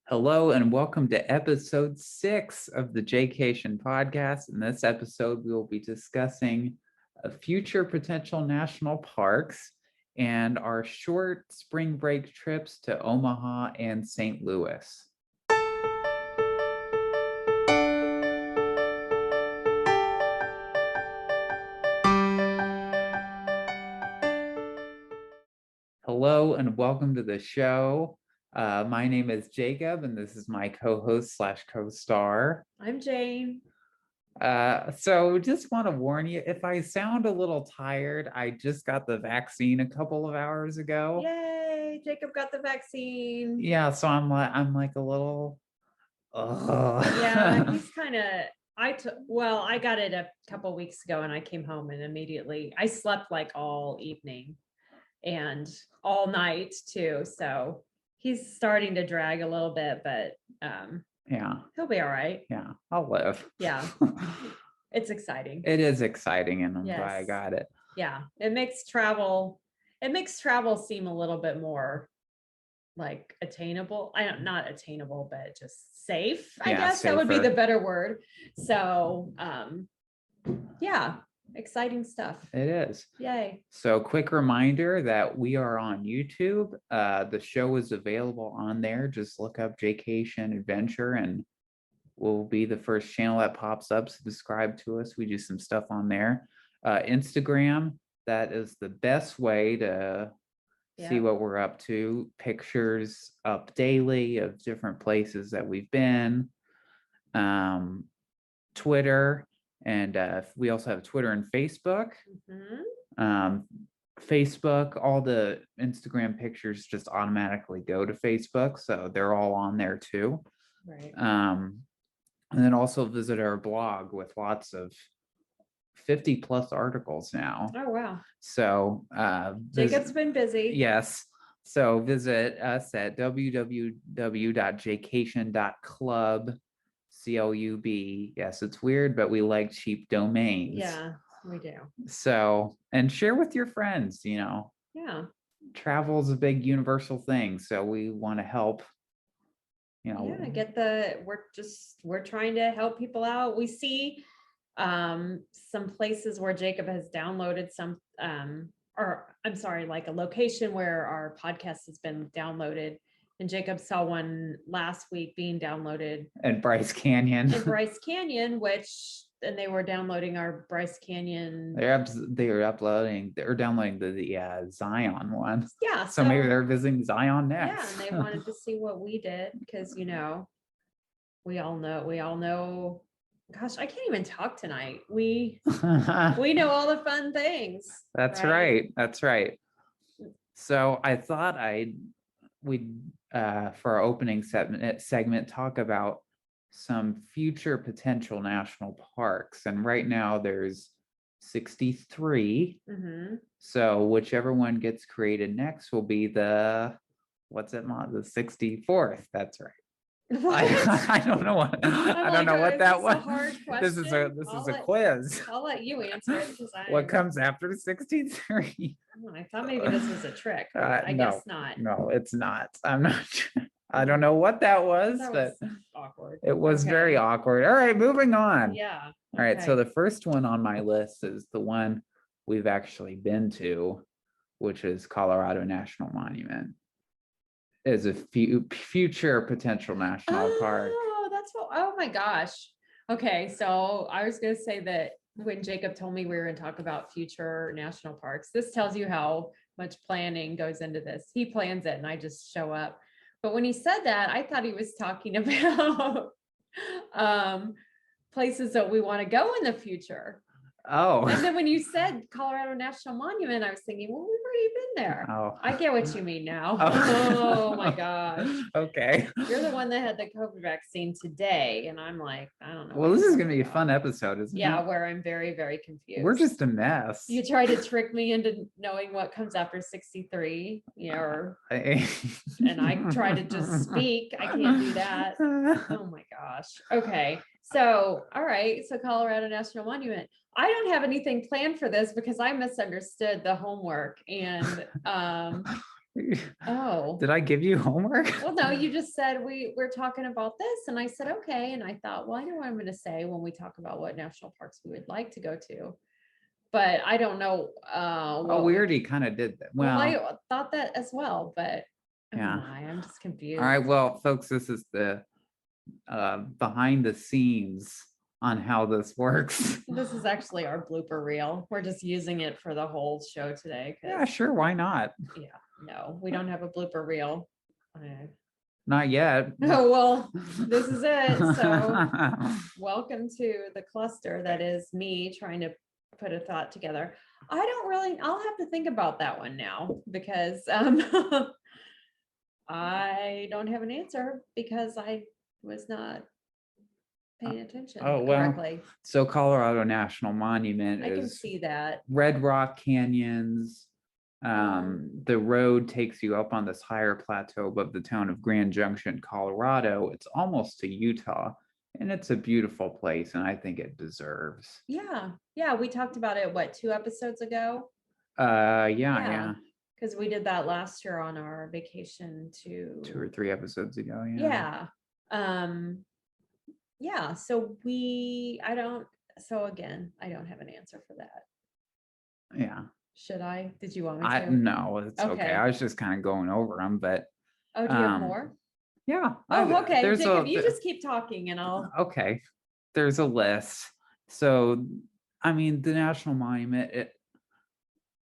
Hello and welcome to episode 6 of the Jacation Podcast. In this episode, we will be discussing future potential national parks and our short spring break trips to Omaha and St. Louis. Hello and welcome to the show. My name is Jacob, and this is my co-host / co-star. I'm Jane. So just want to warn you, if I sound a little tired, I just got the vaccine a couple of hours ago. Yay! Jacob got the vaccine. Yeah, so I'm like a little. Yeah, he's kind of. I got it a couple weeks ago, and I came home and immediately I slept like all evening and all night too. So he's starting to drag a little bit, but yeah, he'll be all right. Yeah, I'll live. Yeah, it's exciting. It is exciting, and I'm Yes. glad I got it. Yeah, it makes travel seem a little bit more like attainable. Not attainable, but just safe. I guess that would be the better word. So, yeah. Exciting stuff. It is. Yay. So quick reminder that we are on YouTube. The show is available on there. Just look up Jacation Adventure and we'll be the first channel that pops up. Subscribe to us. We do some stuff on there. Instagram, that is the best way to see what we're up to. Pictures up daily of different places that we've been. Twitter. And we also have Twitter and Facebook. Facebook, all the Instagram pictures just automatically go to Facebook. So they're all on there too. Right. And then also visit our blog with lots of 50 plus articles now. Oh, wow. So Jacob's been busy. Yes. So visit us at www.jacation.club. CLUB. Yes, it's weird, but we like cheap domains. Yeah, we do. So, and share with your friends, Yeah. Travel is a big universal thing. So we want to help, we're trying to help people out. We see some places where Jacob has downloaded like a location where our podcast has been downloaded. And Jacob saw one last week being downloaded in Bryce Canyon. And they were downloading our Bryce Canyon. They're downloading the Zion one. Yeah. So maybe they're visiting Zion next. Yeah, and they wanted to see what we did because we all know. Gosh, I can't even talk tonight. We know all the fun things. That's right. That's right. So I thought we'd for our opening segment talk about some future potential national parks, and right now there's 63. So whichever one gets created next will be the 64th. That's right. I don't know what that was. This is a quiz. I'll let you answer it because what comes after 63? I thought maybe this was a trick. I guess not. No, it's not. I'm not sure. I don't know what that was, but awkward. It was very awkward. All right, moving on. Yeah. All right, so the first one on my list is the one we've actually been to, which is Colorado National Monument. Is a future potential national park. Oh my gosh. Okay, so I was going to say that when Jacob told me we were going to talk about future national parks, this tells you how much planning goes into this. He plans it and I just show up. But when he said that, I thought he was talking about places that we want to go in the future. Oh. And then when you said Colorado National Monument, I was thinking, well, we've already been there. Oh. I get what you mean now. Oh my gosh. Okay. You're the one that had the COVID vaccine today. And I'm like, I don't know. Well, this is going to be a fun episode, isn't it? Yeah, where I'm very, very confused. We're just a mess. You try to trick me into knowing what comes after 63, and I try to just speak. I can't do that. Oh my gosh. Okay. So, all right. So Colorado National Monument. I don't have anything planned for this because I misunderstood the homework and Oh. Did I give you homework? Well, no, you just said we're talking about this, and I said okay, and I thought, well, I know what I'm going to say when we talk about what national parks we would like to go to, but I don't know. Oh, we already kind of did that. Well, Well, I thought that as well, but oh yeah. my, I'm just confused. All right. Well, folks, this is the behind the scenes on how this works. This is actually our blooper reel. We're just using it for the whole show today. Yeah, sure. Why not? Yeah, no, we don't have a blooper reel. Not yet. Oh, well, this is it. So welcome to the cluster that is me trying to put a thought together. I'll have to think about that one now because I don't have an answer because I was not paying attention correctly. So Colorado National Monument I can is see that. Red Rock Canyons. The road takes you up on this higher plateau above the town of Grand Junction, Colorado. It's almost to Utah, and it's a beautiful place, and I think it deserves. Yeah. We talked about it, what, 2 episodes ago? Yeah. Because we did that last year on our vacation to 2 or 3 episodes ago. Yeah. So again, I don't have an answer for that. Yeah. Should I? Did you want me to? No, it's okay. I was just kind of going over them, but oh, do you have more? Yeah. Oh, okay. Jacob, you just keep talking and I'll. Okay. There's a list. So, I mean, the National Monument,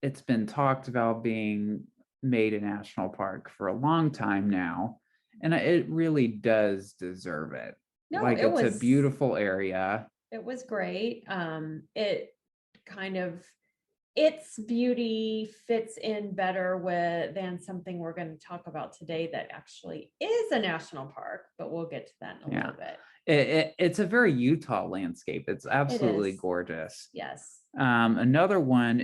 it's been talked about being made a national park for a long time now, and it really does deserve it. No, like it's a beautiful area. It was great. Its beauty fits in better than something we're going to talk about today that actually is a national park, but we'll get to that in a little bit. It's a very Utah landscape. It's absolutely gorgeous. Yes. Another one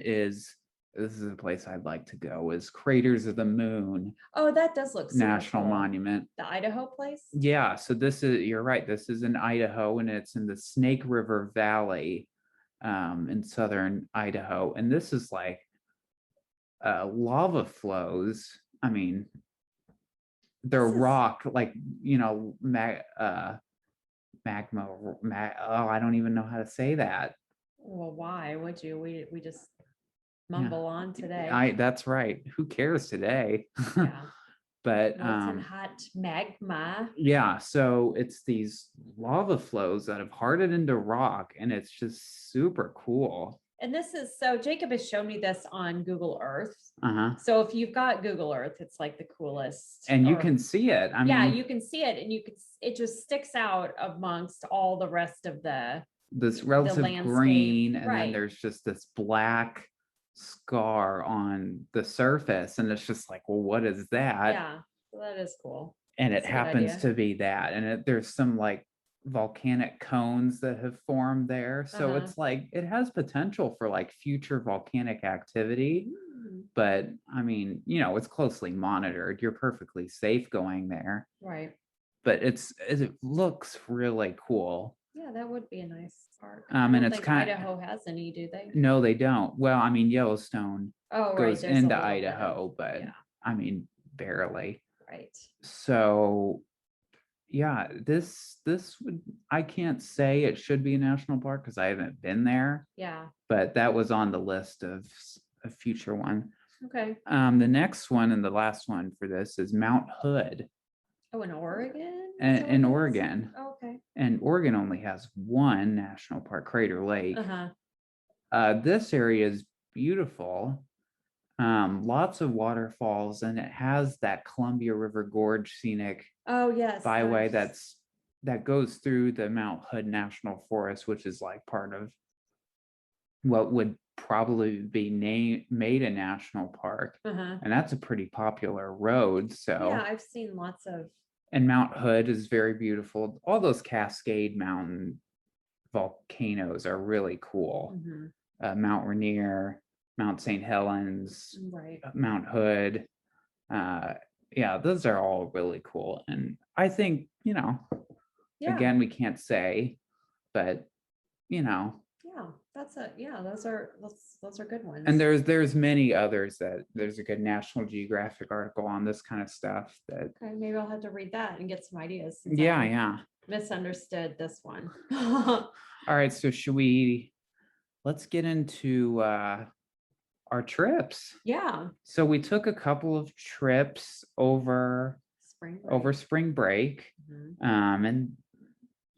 this is a place I'd like to go, is Craters of the Moon. Oh, that does look super National cool. Monument. The Idaho place? Yeah, so you're right. This is in Idaho, and it's in the Snake River Valley in southern Idaho. And this is like lava flows. I mean, they're rock, like, magma. I don't even know how to say that. Well, why would you? We just mumble on today. That's right. Who cares today? Yeah. But molten hot magma. Yeah, so it's these lava flows that have hardened into rock, and it's just super cool. And so Jacob has shown me this on Google Earth. So if you've got Google Earth, it's like the coolest. And you can see it. I mean, you can see it, and it just sticks out amongst all the rest of this relative green, and then there's just this black scar on the surface, and it's just like, well, what is that? Yeah, well, that is cool. And it happens to be that, and there's some like volcanic cones that have formed there, so it's like it has potential for like future volcanic activity. But I mean, it's closely monitored. You're perfectly safe going there, right? But it looks really cool. Yeah, that would be a nice park. And it's kind of Idaho has any, do they? No, they don't. Well, I mean, Yellowstone goes into Idaho, but I mean, barely. Right. So, yeah, this I can't say it should be a national park because I haven't been there. Yeah. But that was on the list of a future one. Okay. The next one and the last one for this is Mount Hood. Oh, in Oregon? In Oregon. Oh, okay. And Oregon only has one national park, Crater Lake. This area is beautiful. Lots of waterfalls, and it has that Columbia River Gorge scenic byway that goes through the Mount Hood National Forest, which is like part of what would probably be made a national park. And that's a pretty popular road. So yeah, I've seen lots of. And Mount Hood is very beautiful. All those Cascade Mountain volcanoes are really cool. Mount Rainier, Mount St. Helens, Mount Hood. Those are all really cool. And I think, again, we can't say, but, those are good ones. And there's many others that there's a good National Geographic article on this kind of stuff that. Okay, maybe I'll have to read that and get some ideas. Yeah. Misunderstood this one. All right, so let's get into our trips. Yeah. So we took a couple of trips over spring break. And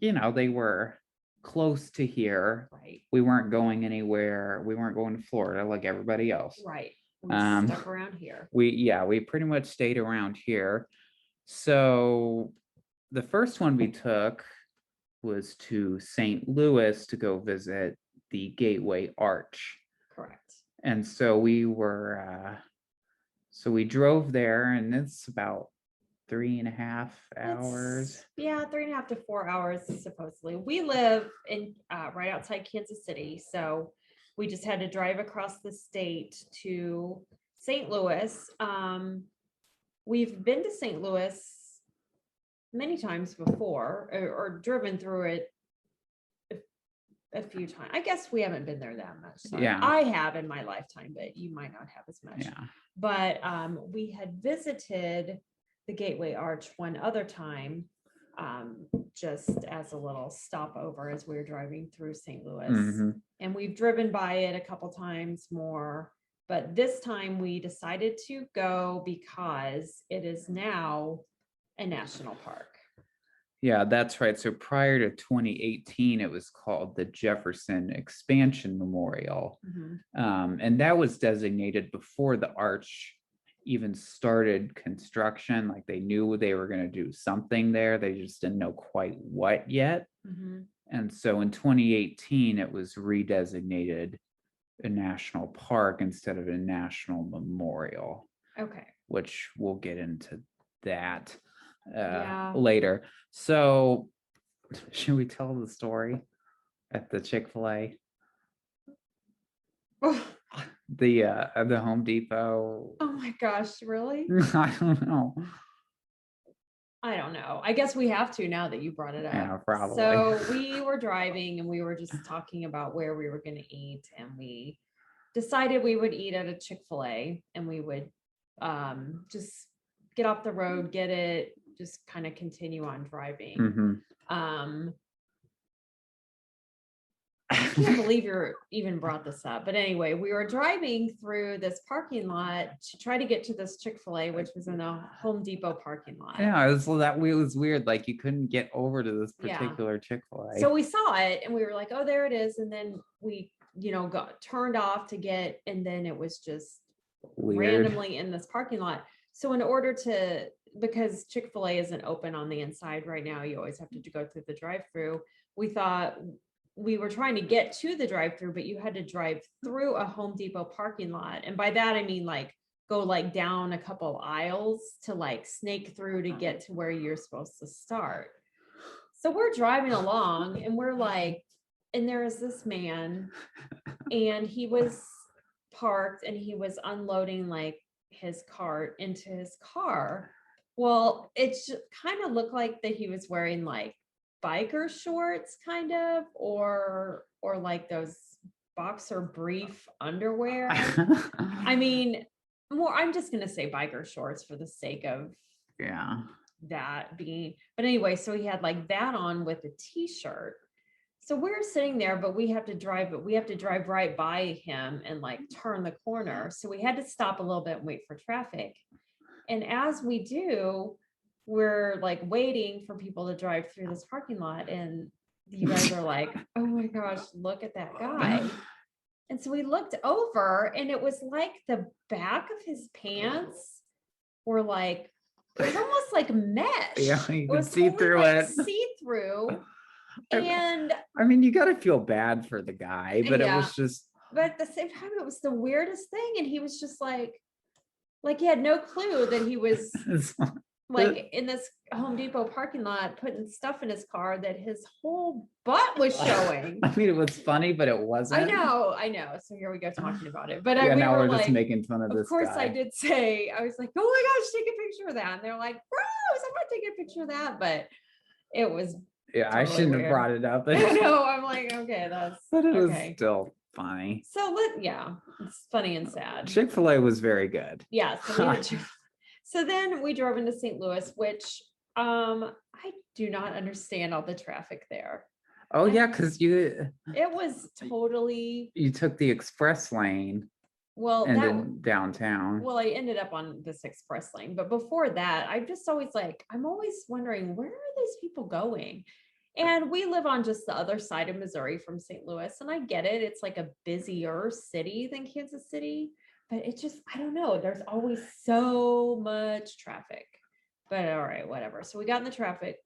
they were close to here. Right. We weren't going anywhere. We weren't going to Florida like everybody else. Right. We stuck around here. We pretty much stayed around here. So the first one we took was to St. Louis to go visit the Gateway Arch. Correct. And so we drove there, and it's about 3.5 hours. 3.5 to 4 hours supposedly. We live in right outside Kansas City, so we just had to drive across the state to St. Louis. We've been to St. Louis many times before, or driven through it a few times. I guess we haven't been there that much. So Yeah. I have in my lifetime, but you might not have as much. Yeah. But we had visited the Gateway Arch one other time, just as a little stopover as we were driving through St. Louis. Mm-hmm. And we've driven by it a couple times more, but this time we decided to go because it is now a national park. Yeah, that's right. So prior to 2018, it was called the Jefferson Expansion Memorial. And that was designated before the arch even started construction. Like, they knew they were going to do something there. They just didn't know quite what yet. And so in 2018, it was redesignated a national park instead of a national memorial. Okay. Which we'll get into that Yeah. later. So should we tell the story at the Chick-fil-A? The Home Depot. Oh my gosh, really? I don't know. I don't know. I guess we have to now that you brought it up. Yeah, probably. So we were driving and we were just talking about where we were going to eat, and we decided we would eat at a Chick-fil-A, and we would just get off the road, get it, just kind of continue on driving. I can't believe you even brought this up. But anyway, we were driving through this parking lot to try to get to this Chick-fil-A, which was in a Home Depot parking lot. Yeah, it was weird. Like, you couldn't get over to this particular Chick-fil-A. So we saw it and we were like, oh, there it is. And then we, got turned off to get, and then it was just weird. Randomly in this parking lot. So in order to, because Chick-fil-A isn't open on the inside right now, you always have to go through the drive-through. We thought we were trying to get to the drive-through, but you had to drive through a Home Depot parking lot. And by that, I mean, like, go like down a couple aisles to like snake through to get to where you're supposed to start. So we're driving along and we're like, and there is this man, and he was parked and he was unloading like his cart into his car. Well, it kind of looked like that he was wearing like biker shorts, kind of, or like those boxer brief underwear. I mean, I'm just gonna say biker shorts for the sake of that being. But anyway, so he had like that on with a t-shirt. So we're sitting there, but we have to drive right by him and like turn the corner. So we had to stop a little bit and wait for traffic. And as we do, we're like waiting for people to drive through this parking lot. And you guys are like, oh my gosh, look at that guy. And so we looked over, and it was like the back of his pants were like, it was almost like mesh. Yeah, you could see through it. See through. And I mean, you got to feel bad for the guy, but it was just. But at the same time, it was the weirdest thing. And he was just like he had no clue that he was like in this Home Depot parking lot putting stuff in his car that his whole butt was showing. I mean, it was funny, but it wasn't. I know. So here we go talking about it. But now we're like, just making fun of this guy. Of course, I did say, I was like, oh my gosh, take a picture of that. And they're like, gross, I'm not taking a picture of that. But it was Yeah, I totally shouldn't have weird. brought it up. I know. I'm like, okay, that's But it was okay. still funny. So yeah, it's funny and sad. Chick-fil-A was very good. Yeah. So then we drove into St. Louis, which I do not understand all the traffic there. Oh yeah, because It was totally you took the express lane into downtown. well, I ended up on this express lane, but before that, I'm always wondering, where are these people going? And we live on just the other side of Missouri from St. Louis, and I get it. It's like a busier city than Kansas City, but it just, I don't know. There's always so much traffic. But all right, whatever. So we got in the traffic.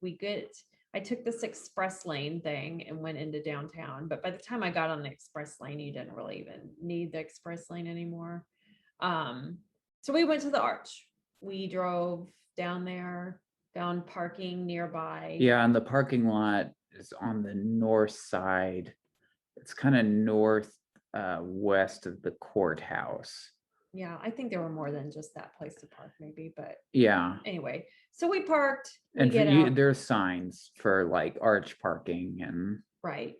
I took this express lane thing and went into downtown. But by the time I got on the express lane, you didn't really even need the express lane anymore. So we went to the Arch. We drove down there, found parking nearby. Yeah, and the parking lot is on the north side. It's kind of north west of the courthouse. Yeah, I think there were more than just that place to park, maybe. But yeah, anyway, so we parked. And there's signs for like Arch parking and right.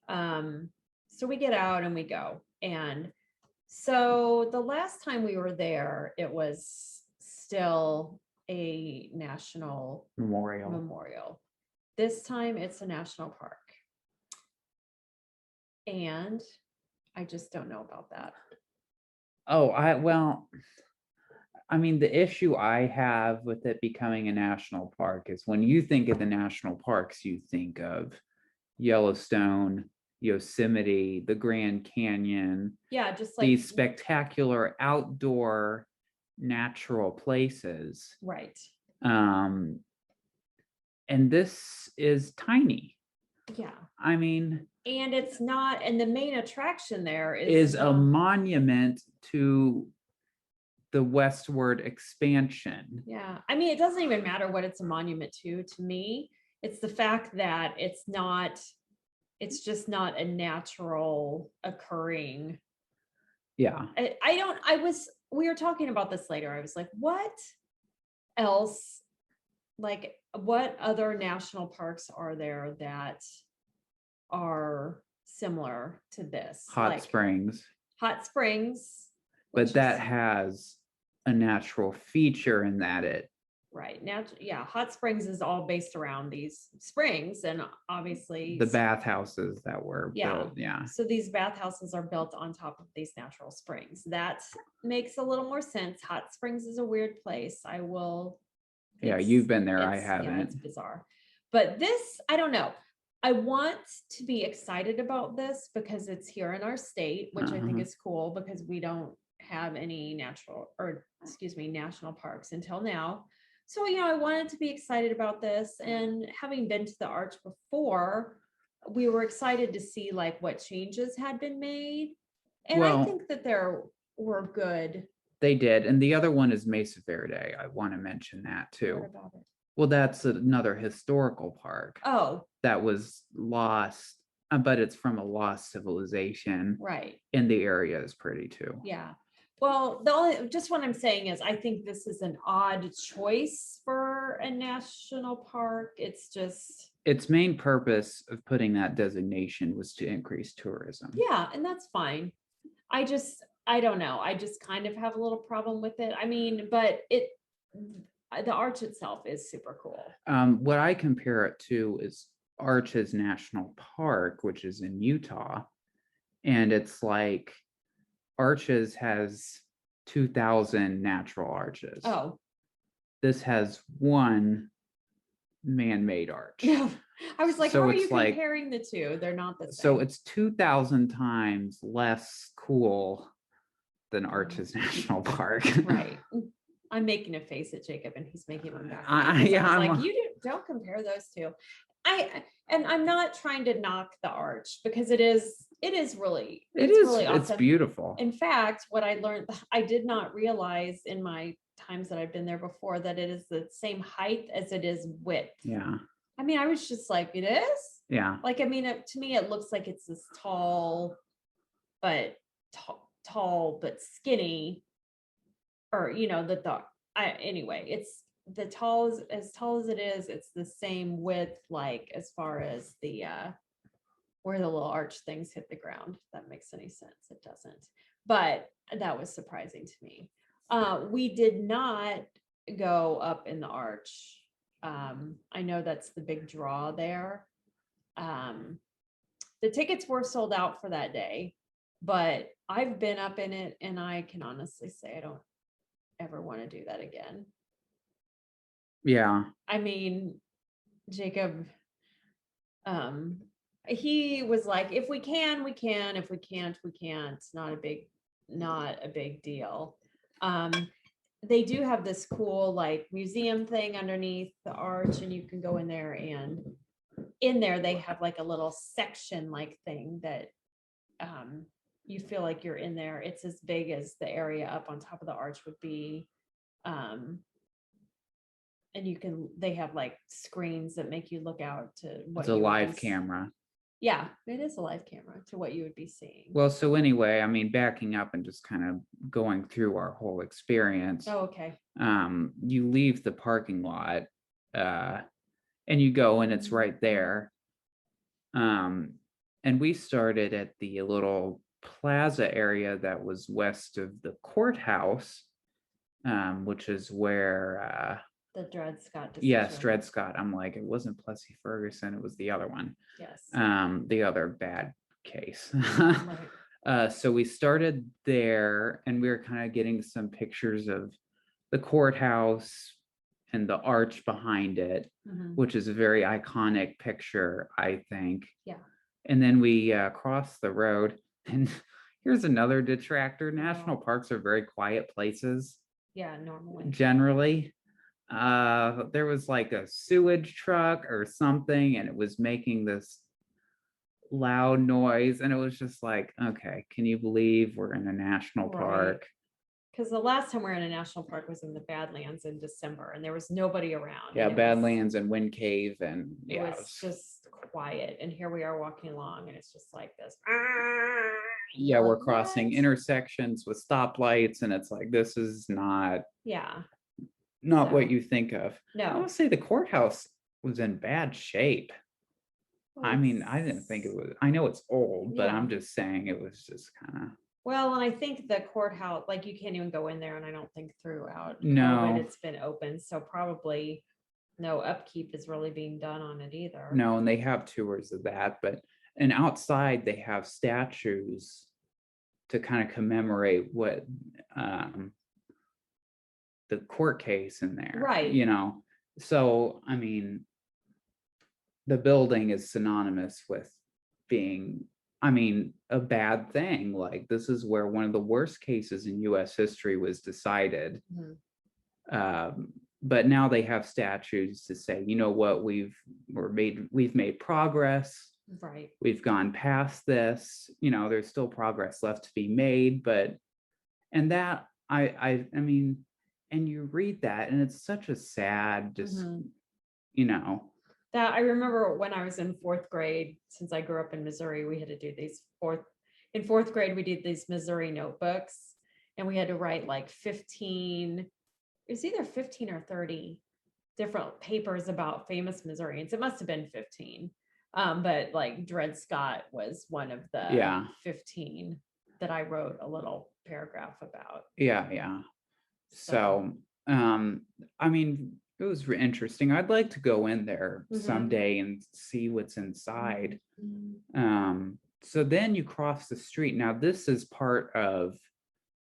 So we get out and we go. And so the last time we were there, it was still a national memorial. This time it's a national park. And I just don't know about that. Oh, I mean, the issue I have with it becoming a national park is when you think of the national parks, you think of Yellowstone, Yosemite, the Grand Canyon. Yeah, just like these spectacular outdoor natural places. Right. And this is tiny. Yeah. I mean, and it's not, and the main attraction there is a monument to the westward expansion. Yeah. I mean, it doesn't even matter what it's a monument to me. It's the fact that it's just not a natural occurring. Yeah. We were talking about this later. I was like, what else? Like, what other national parks are there that are similar to this? Hot Springs. But that has a natural feature in that it. Right. Now, yeah, Hot Springs is all based around these springs, and obviously the bathhouses that were built. Yeah. So these bathhouses are built on top of these natural springs. That makes a little more sense. Hot Springs is a weird place. Yeah, you've been there. I haven't. Yeah, it's bizarre. But this, I don't know. I want to be excited about this because it's here in our state, which I think is cool because we don't have any national parks until now. So, I wanted to be excited about this, and having been to the Arch before, we were excited to see like what changes had been made. And I think that there were good. They did. And the other one is Mesa Verde. I want to mention that too. What about it? Well, that's another historical park. Oh. That was lost, but it's from a lost civilization. Right. And the area is pretty too. Yeah. Well, what I'm saying is I think this is an odd choice for a national park. It's just. Its main purpose of putting that designation was to increase tourism. Yeah, and that's fine. I don't know. I just kind of have a little problem with it. I mean, but the Arch itself is super cool. What I compare it to is Arches National Park, which is in Utah. And it's like Arches has 2,000 natural arches. Oh. This has one man-made arch. I was like, how are you comparing the two? They're not the same. So it's 2,000 times less cool than Arches National Park. Right. I'm making a face at Jacob and he's making one back. Don't compare those two. I'm not trying to knock the Arch because it is really awesome. It's beautiful. In fact, what I learned, I did not realize in my times that I've been there before that it is the same height as it is width. Yeah. I mean, I was just like, it is? Yeah. Like, I mean, to me, it looks like it's this tall but skinny, or anyway, as tall as it is, it's the same width, like as far as the where the little arch things hit the ground. If that makes any sense. It doesn't. But that was surprising to me. We did not go up in the arch. I know that's the big draw there. The tickets were sold out for that day, but I've been up in it and I can honestly say I don't ever want to do that again. Yeah. I mean, Jacob, he was like, if we can, we can. If we can't, we can't. Not a big deal. They do have this cool like museum thing underneath the arch, and you can go in there, and in there they have like a little section like thing that you feel like you're in there. It's as big as the area up on top of the arch would be. And they have like screens that make you look out to what It's a live camera. Yeah, it is a live camera to what you would be seeing. Well, so anyway, I mean, backing up and just kind of going through our whole experience. Oh, okay. You leave the parking lot, and you go, and it's right there. And we started at the little plaza area that was west of the courthouse, which is where the Dred Scott decision. Yes, Dred Scott. I'm like, it wasn't Plessy Ferguson, it was the other one. Yes. The other bad case. Right. So we started there, and we were kind of getting some pictures of the courthouse and the arch behind it, which is a very iconic picture, I think. Yeah. And then we crossed the road, and here's another detractor. National parks are very quiet places. Yeah, normally. Generally. There was like a sewage truck or something, and it was making this loud noise, and it was just like, okay, can you believe we're in a national park? Because the last time we were in a national park was in the Badlands in December, and there was nobody around. Yeah, Badlands and Wind Cave, and yeah, it was just quiet. And here we are walking along, and it's just like this. Yeah, we're crossing intersections with stoplights, and it's like, this is not what you think of. No, I would say the courthouse was in bad shape. Well, I mean, I didn't think it was. I know it's old, but I'm just saying it was just kind of. Well, and I think the courthouse, like you can't even go in there, and I don't think throughout COVID it's been open, so probably no upkeep is really being done on it either. No, and they have tours of that, and outside they have statues to kind of commemorate what the court case in there, right? So I mean, the building is synonymous with being, I mean, a bad thing. Like, this is where one of the worst cases in U.S. history was decided. But now they have statues to say, you know what, we've made progress. Right. We've gone past this. There's still progress left to be made, and that I mean, and you read that, and it's such a sad, just That I remember when I was in fourth grade, since I grew up in Missouri, we had to do these in fourth grade, we did these Missouri notebooks, and we had to write like 15, it was either 15 or 30 different papers about famous Missourians. It must have been 15. But like Dred Scott was one of the 15 that I wrote a little paragraph about. Yeah. So, I mean, it was interesting. I'd like to go in there someday and see what's inside. So then you cross the street. Now, this is part of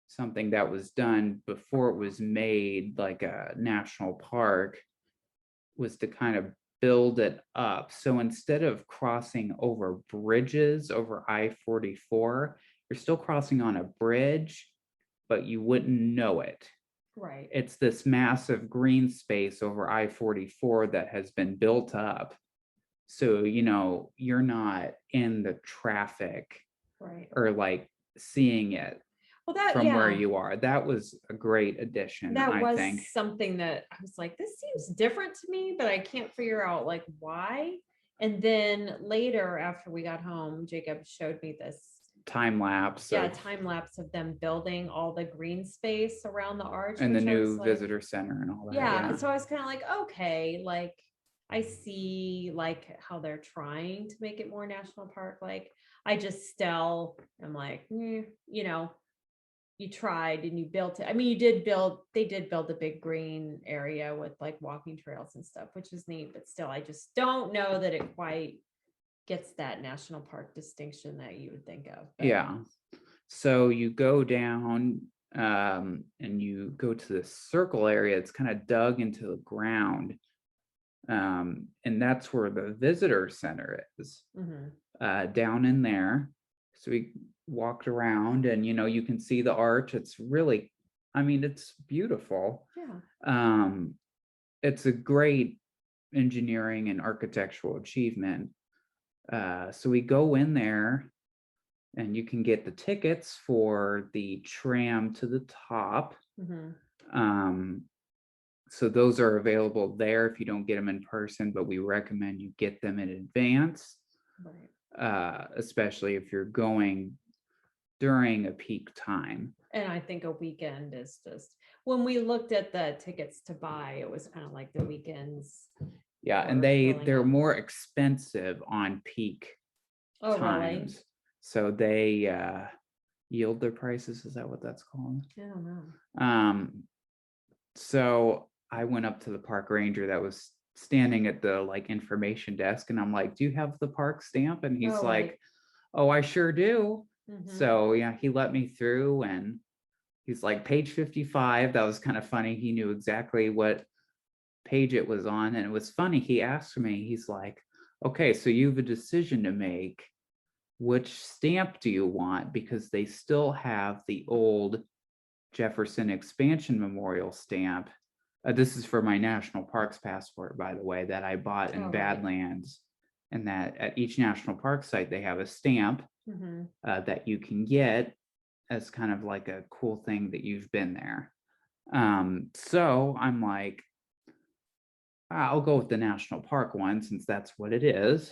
something that was done before it was made like a national park, was to kind of build it up. So instead of crossing over bridges over I-44, you're still crossing on a bridge, but you wouldn't know it. Right. It's this massive green space over I-44 that has been built up. So, you're not in the traffic, right, or like seeing it from where you are. That was a great addition. That I think something that I was like, this seems different to me, but I can't figure out like why. And then later, after we got home, Jacob showed me this time lapse time lapse of them building all the green space around the arch. and the which I was new like, visitor center and all that. yeah. So I was kind of like, okay, like I see like how they're trying to make it more national park. Like I just still am like, you know, you tried and you built it. I mean, they did build a big green area with like walking trails and stuff, which is neat, but still, I just don't know that it quite gets that national park distinction that you would think of. But Yeah. So you go down and you go to the circle area. It's kind of dug into the ground. And that's where the visitor center is, down in there. So we walked around and, you know, you can see the arch. It's really, I mean, it's beautiful. yeah. It's a great engineering and architectural achievement. So we go in there and you can get the tickets for the tram to the top. So those are available there if you don't get them in person, but we recommend you get them in advance, especially if you're going during a peak time. And I think a weekend is just, when we looked at the tickets to buy, it was kind of like the weekends. Yeah, and were filling they're up. more expensive on peak times. Really? So they yield their prices. Is that what that's called? I don't know. So I went up to the park ranger that was standing at the like information desk, and I'm like, "Do you have the park stamp?" And he's like, "Oh, I sure do." So yeah, he let me through, and he's like, "Page 55." That was kind of funny. He knew exactly what page it was on, and it was funny. He asked me, he's like, "Okay, so you have a decision to make. Which stamp do you want?" Because they still have the old Jefferson Expansion Memorial stamp. This is for my National Parks passport, by the way, that I bought in Badlands. And that at each national park site, they have a stamp that you can get as kind of like a cool thing that you've been there. So I'm like, I'll go with the national park one since that's what it is.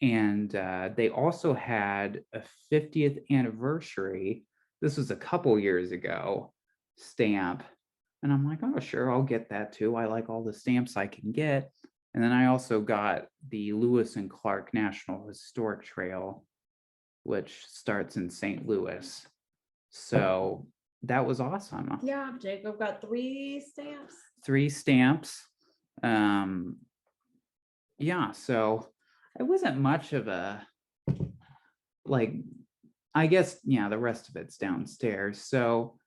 And they also had a 50th anniversary. This was a couple years ago, stamp. And I'm like, oh, sure, I'll get that too. I like all the stamps I can get. And then I also got the Lewis and Clark National Historic Trail, which starts in St. Louis. So that was awesome. Yeah, Jacob got 3 stamps. 3 stamps. Yeah, so it wasn't much of a, like, I guess, yeah, the rest of it's downstairs. So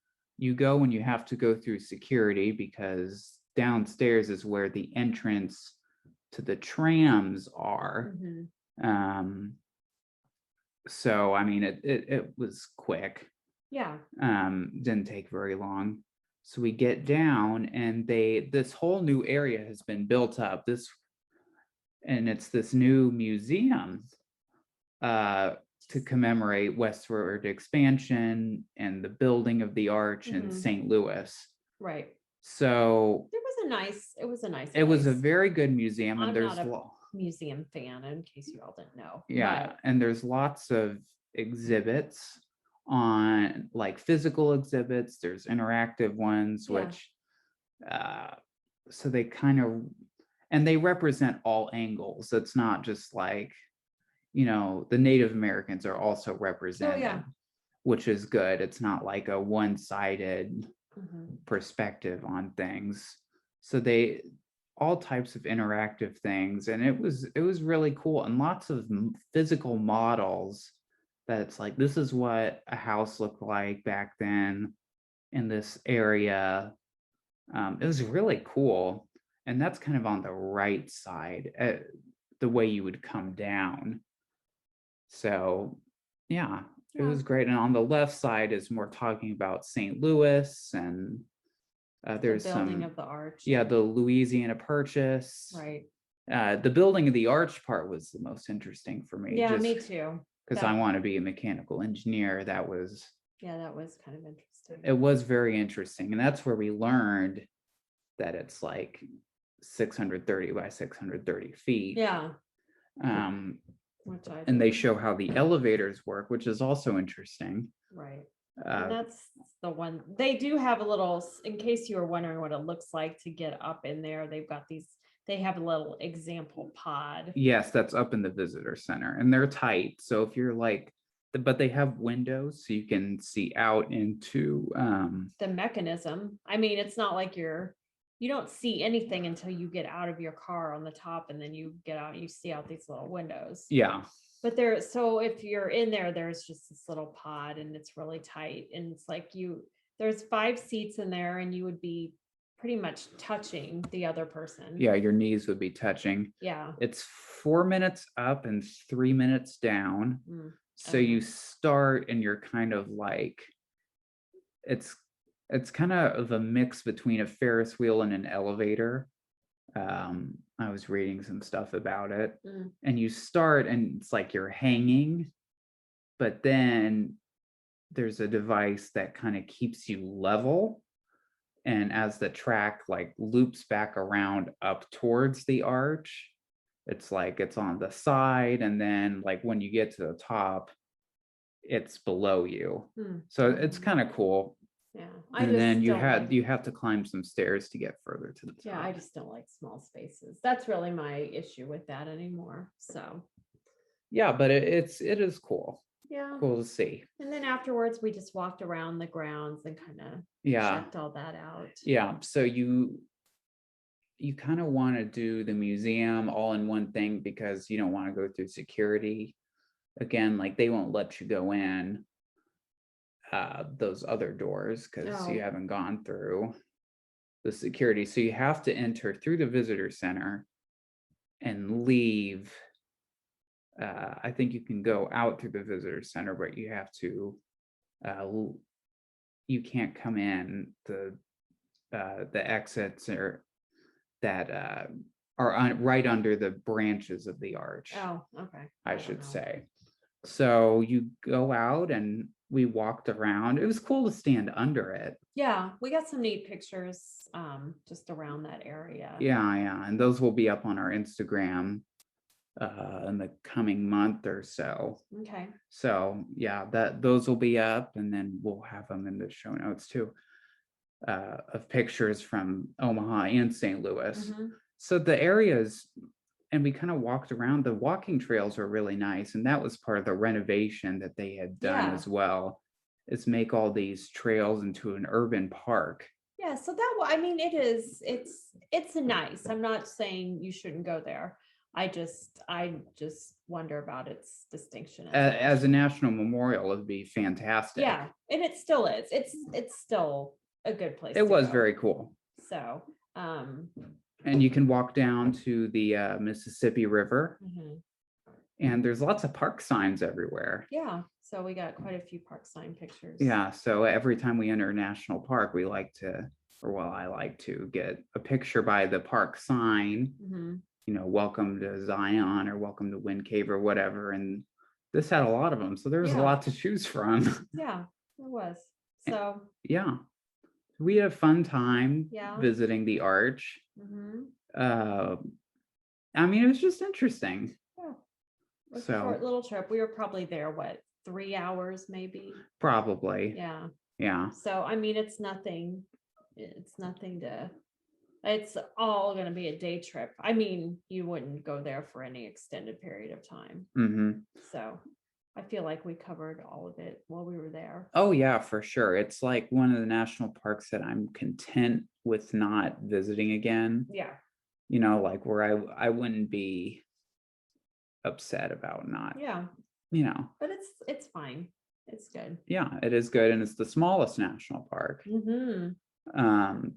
you go and you have to go through security because downstairs is where the entrance to the trams are. So, I mean, it was quick. Yeah. Didn't take very long. So we get down and this whole new area has been built up. And it's this new museum to commemorate westward expansion and the building of the arch in St. Louis. Right. So it was a nice it was a place. very good museum, and I'm there's not a museum fan, in case you all didn't know. Yeah, and there's lots of exhibits on, like, physical exhibits. There's interactive ones, which so they kind of, and they represent all angles. It's not just like, you know, the Native Americans are also represented, which is good. It's not like a one-sided perspective on things. So they all types of interactive things, and it was really cool, and lots of physical models that it's like, this is what a house looked like back then in this area. It was really cool, and that's kind of on the right side, the way you would come down. So yeah, it was great. And on the left side is more talking about St. Louis, and there's the building of the arch. Yeah, the Louisiana Purchase. Right. The building of the arch part was the most interesting for me. Yeah, me too. Because I want to be a mechanical engineer. that was kind of interesting. It was very interesting. And that's where we learned that it's like 630 by 630 feet. Yeah. Which I And they do. show how the elevators work, which is also interesting. Right. And Uh, that's the one they do have a little, in case you were wondering what it looks like to get up in there, they have a little example pod. yes, that's up in the visitor center, and they're tight. So if you're like, but they have windows so you can see out into The mechanism. I mean, it's not like you don't see anything until you get out of your car on the top, and then you get out, you see out these little windows. yeah. But so if you're in there, there's just this little pod and it's really tight. And it's like there's 5 seats in there and you would be pretty much touching the other person. Yeah, your knees would be touching. Yeah. It's 4 minutes up and 3 minutes down. So you start and you're kind of like, it's kind of a mix between a Ferris wheel and an elevator. I was reading some stuff about it, and you start and it's like you're hanging, but then there's a device that kind of keeps you level. And as the track like loops back around up towards the arch, it's like it's on the side, and then like when you get to the top, it's below you. So it's kind of cool. Yeah. And then you have to climb some stairs to get further to the top. Yeah, I just don't like small spaces. That's really my issue with that anymore. So yeah, but it is cool. Yeah. Cool to see. And then afterwards we just walked around the grounds and kind of checked all that out. Yeah. So you kind of want to do the museum all in one thing because you don't want to go through security. Again, like they won't let you go in those other doors because you haven't gone through the security. So you have to enter through the visitor center and leave. I think you can go out through the visitor center, but you have to you can't come in the exits or that are right under the branches of the arch. Oh, okay. I should say. So you go out and we walked around. It was cool to stand under it. Yeah, we got some neat pictures just around that area. Yeah. And those will be up on our Instagram in the coming month or so. Okay. So yeah, those will be up, and then we'll have them in the show notes too, of pictures from Omaha and St. Louis. So the areas, and we kind of walked around. The walking trails were really nice, and that was part of the renovation that they had done as well, is make all these trails into an urban park. Yeah, so I mean, it's nice. I'm not saying you shouldn't go there. I just wonder about its distinction as a national memorial. It'd be fantastic. Yeah, and it still is. It's still a good place. It was very cool. So, and you can walk down to the Mississippi River, and there's lots of park signs everywhere. Yeah, so we got quite a few park sign pictures. Yeah, so every time we enter a national park, I like to get a picture by the park sign. Welcome to Zion or welcome to Wind Cave or whatever. And this had a lot of them. So there's a lot to choose from. Yeah, it was. So yeah, we had a fun time visiting the arch. I mean, it was just interesting. Yeah. It was a short little trip. We were probably there, 3 hours maybe? Probably. Yeah. Yeah. So, I mean, it's all going to be a day trip. I mean, you wouldn't go there for any extended period of time. So I feel like we covered all of it while we were there. Oh yeah, for sure. It's like one of the national parks that I'm content with not visiting again. Yeah. Like where I wouldn't be upset about not. Yeah. But it's fine. It's good. Yeah, it is good. And it's the smallest national park.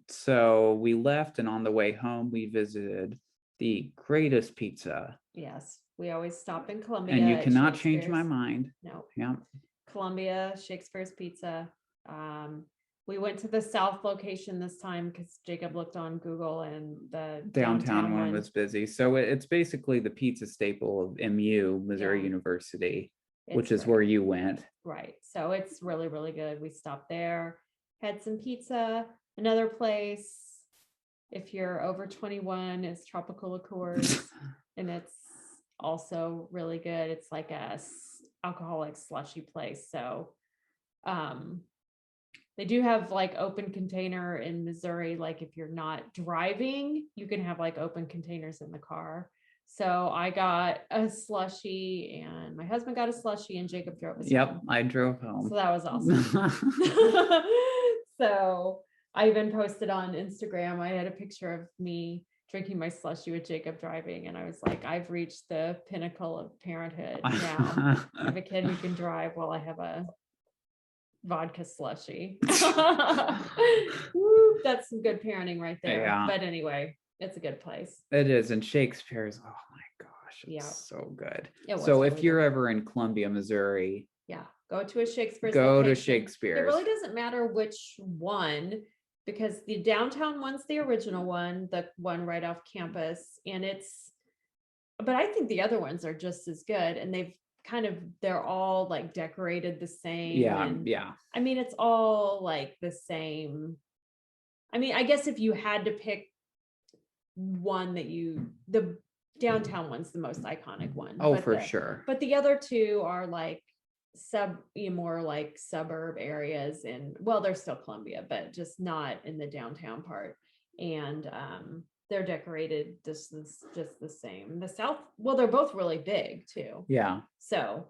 So we left, and on the way home, we visited the greatest pizza. Yes, we always stop in Columbia. And you cannot change my mind. No. Yeah. Columbia, Shakespeare's Pizza. We went to the south location this time because Jacob looked on Google, and the downtown one was busy. So it's basically the pizza staple of MU, Missouri University, which is where you went. Right. So it's really, really good. We stopped there, had some pizza. Another place, if you're over 21, is Tropical Liqueurs, and it's also really good. It's like a alcoholic slushy place. So they do have like open container in Missouri. Like if you're not driving, you can have like open containers in the car. So I got a slushy and my husband got a slushy and Jacob drove us Yep, home. I drove home. So that was awesome. So I even posted on Instagram, I had a picture of me drinking my slushy with Jacob driving. And I was like, I've reached the pinnacle of parenthood now. I have a kid who can drive while I have a vodka slushy. Woo, that's some good parenting right there. Yeah. But anyway, it's a good place. It is. And Shakespeare's, oh my gosh, it's Yeah. so good. It was So if really you're good. ever in Columbia, Missouri, Yeah, go to a Shakespeare's go to location. Shakespeare's. It really doesn't matter which one, because the downtown one's the original one, the one right off campus, and but I think the other ones are just as good, and they're all like decorated the same. Yeah, and yeah. I mean, it's all like the same. I mean, I guess if you had to pick one the downtown one's the most iconic one. Oh, but for sure. But the other two are like more like suburb areas, and well, they're still Columbia, but just not in the downtown part. And they're decorated just the same. The South, well, they're both really big too. Yeah. So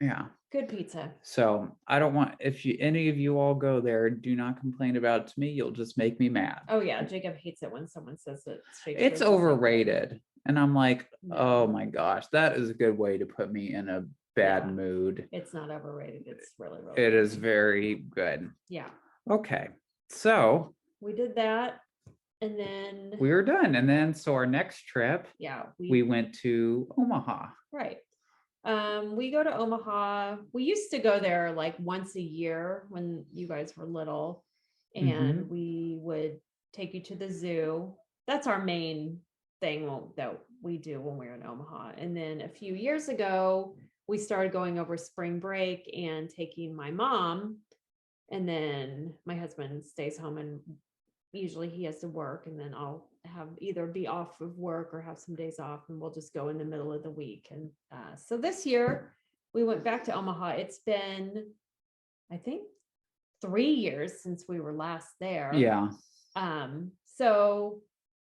yeah. Good pizza. So I don't want, if any of you all go there, do not complain about it to me. You'll just make me mad. Oh yeah, Jacob hates it when someone says that it's overrated. And I'm like, no. Oh my gosh, that is a good way to put me in a bad mood. It's not overrated. It's really It good. is very good. Yeah. Okay. So we did that. And then we were done. And then so our next trip, we went to Omaha. Right. We go to Omaha. We used to go there like once a year when you guys were little, and we would take you to the zoo. That's our main thing that we do when we're in Omaha. And then a few years ago, we started going over spring break and taking my mom, and then my husband stays home, and usually he has to work, and then I'll have either be off of work or have some days off, and we'll just go in the middle of the week. And so this year we went back to Omaha. It's been, I think, 3 years since we were last there. Yeah. So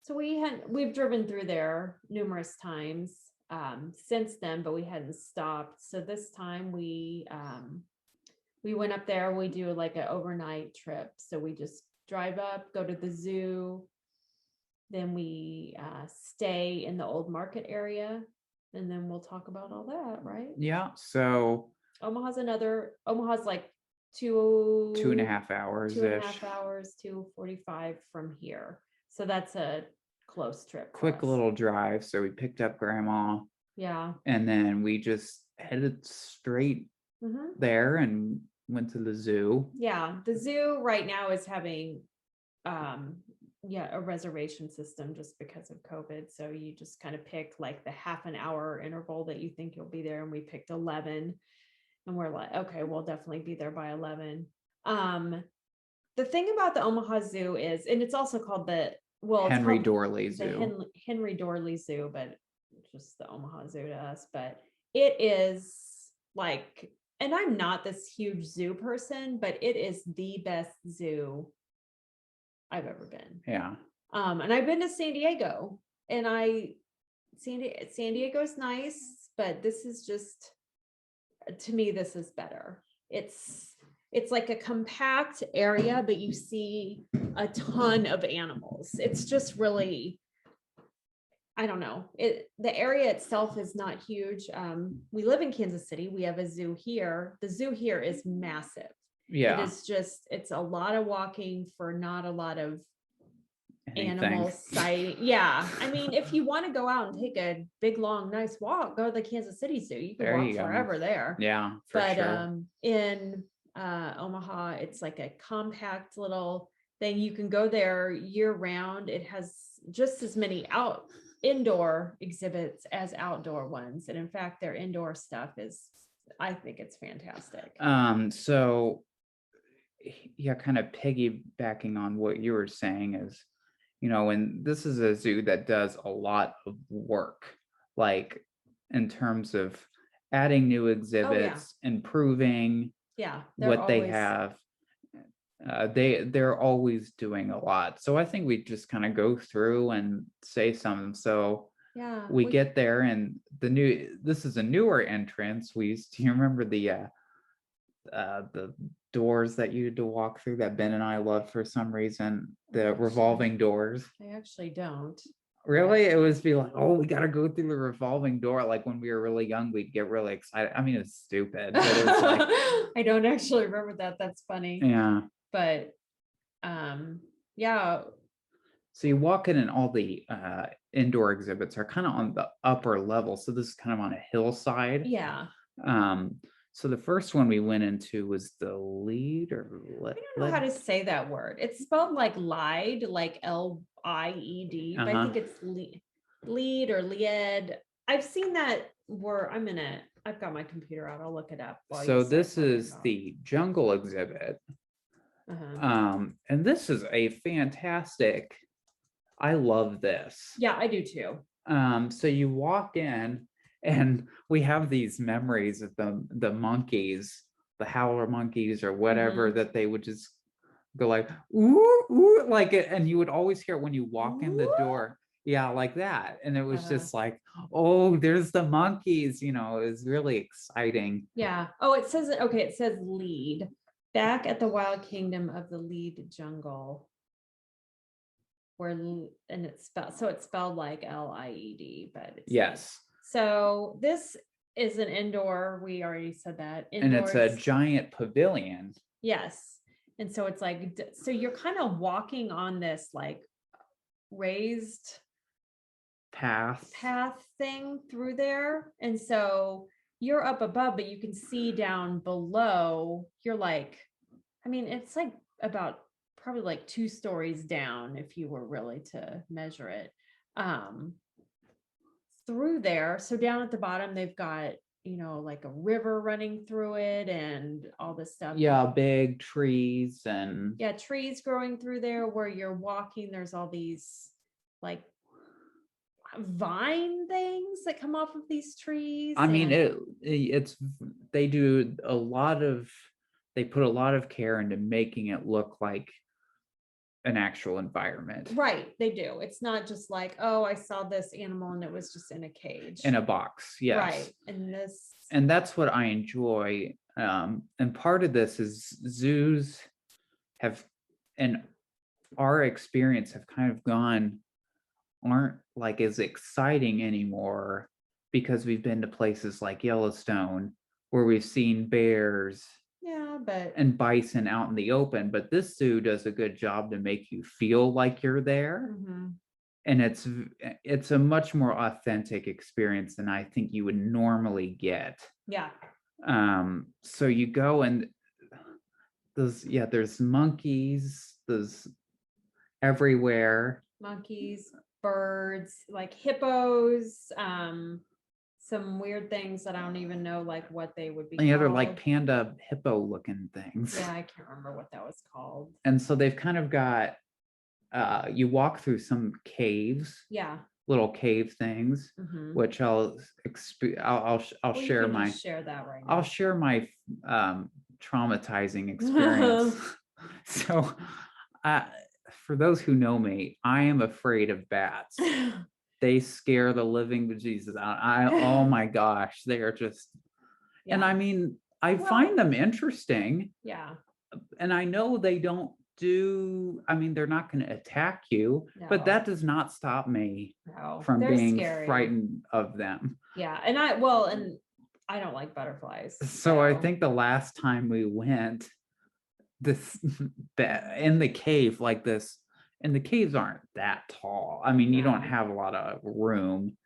we've driven through there numerous times since then, but we hadn't stopped. So this time we went up there. We do like an overnight trip. So we just drive up, go to the zoo. Then we stay in the old market area, and then we'll talk about all that, right? Yeah. So Omaha's like 2.5 hours. 2.5 hours, 2:45 from here. So that's a close trip. Quick little drive. So we picked up Grandma. Yeah. And then we just headed straight there and went to the zoo. Yeah. The zoo right now is having a reservation system just because of COVID. So you just kind of pick like the half an hour interval that you think you'll be there. And we picked 11, and we're like, okay, we'll definitely be there by 11. The thing about the Omaha Zoo is, and it's also called Henry Dorley Zoo. Henry Dorley Zoo, but just the Omaha Zoo to us. But it is like, and I'm not this huge zoo person, but it is the best zoo I've ever been. Yeah. And I've been to San Diego, and San Diego's nice, but this is just, to me, this is better. It's like a compact area, but you see a ton of animals. It's just really, I don't know. The area itself is not huge. We live in Kansas City. We have a zoo here. The zoo here is massive. Yeah. It is just, it's a lot of walking for not a lot of animal sighting. Yeah. I mean, if you want to go out and take a big, long, nice walk, go to the Kansas City Zoo. You can walk forever there. Yeah, for sure. In Omaha, it's like a compact little thing. You can go there year round. It has just as many indoor exhibits as outdoor ones. And in fact, their indoor stuff I think it's fantastic. So yeah, kind of piggybacking on what you were saying is, and this is a zoo that does a lot of work. Like in terms of adding new exhibits, improving Yeah, what they have. They're always doing a lot. So I think we just kind of go through and say something. So we get there, and this is a newer entrance. Do you remember the doors that you had to walk through that Ben and I loved for some reason, the revolving doors? I actually don't. Really? It was be like, oh, we got to go through the revolving door. Like when we were really young, we'd get really excited. I mean, it's stupid, but it was like, I don't actually remember that. That's funny. yeah. But yeah. So you walk in, and all the indoor exhibits are kind of on the upper level. So this is kind of on a hillside. Yeah. So the first one we went into was the lead, or I don't know how to say that word. It's spelled like lied, like Lied, but I think it's lead or lied. I've seen that word. I've got my computer out. I'll look it up. So this is the jungle exhibit. And this is a fantastic, I love this. Yeah, I do too. So you walk in, and we have these memories of the monkeys, the howler monkeys or whatever, that they would just go like, ooh, ooh, like it. And you would always hear it when you walk in the door. Yeah, like that. And it was just like, oh, there's the monkeys, it was really exciting. Yeah. Oh, it says lead. Back at the Wild Kingdom of the Lead Jungle. It's spelled like Lied, but it's yes. So this is an indoor. We already said that. And it's a giant pavilion. Yes. And so it's like, so you're kind of walking on this like raised path thing through there. And so you're up above, but you can see down below. You're like, it's like about probably like 2 stories down if you were really to measure it through there. So down at the bottom, they've got, like a river running through it and all this stuff. Yeah, big trees and trees growing through there. Where you're walking, there's all these like vine things that come off of these trees. They put a lot of care into making it look like an actual environment. Right, they do. It's not just like, oh, I saw this animal and it was just in a cage. In a box, yes. Right, and that's what I enjoy. And part of this is zoos have, in our experience, have kind of aren't like as exciting anymore, because we've been to places like Yellowstone where we've seen bears and bison out in the open, but this zoo does a good job to make you feel like you're there. And it's a much more authentic experience than I think you would normally get. So you go, and there's monkeys, there's everywhere. Monkeys, birds, like hippos, some weird things that I don't even know like what they would be called. They're like panda hippo looking things. Yeah, I can't remember what that was called. And so they've kind of got you walk through some caves. Little cave things, which I'll share my share that right now. I'll share my traumatizing experience. So for those who know me, I am afraid of bats. They scare the living bejesus out. Oh my gosh, they are just, and I find them interesting. And I know they don't they're not going to attack you, but that does not stop me from being frightened of them. And I don't like butterflies. So I think the last time we went in the cave like this, and the caves aren't that tall. You don't have a lot of room.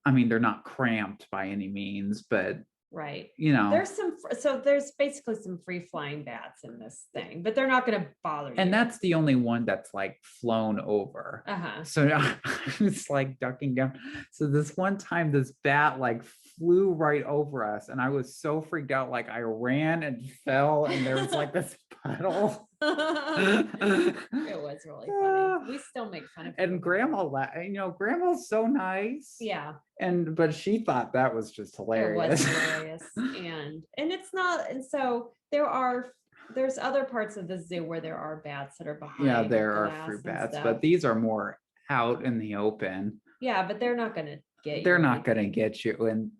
They're not cramped by any means, but there's basically some free flying bats in this thing, but they're not going to bother you. And that's the only one that's like flown over. So I was like ducking down. So this one time, this bat like flew right over us, and I was so freaked out, like I ran and fell, and there was like this puddle. It was really funny. We still make fun of her And about grandma, grandma's so nice. it. Yeah, But she thought that was just it was hilarious. hilarious. And it's not, and so there's other parts of the zoo where there are bats that are behind Yeah, there are glass fruit and bats, stuff. but these are more out in the open. Yeah, but they're not gonna get you. They're or not going to anything. get you. And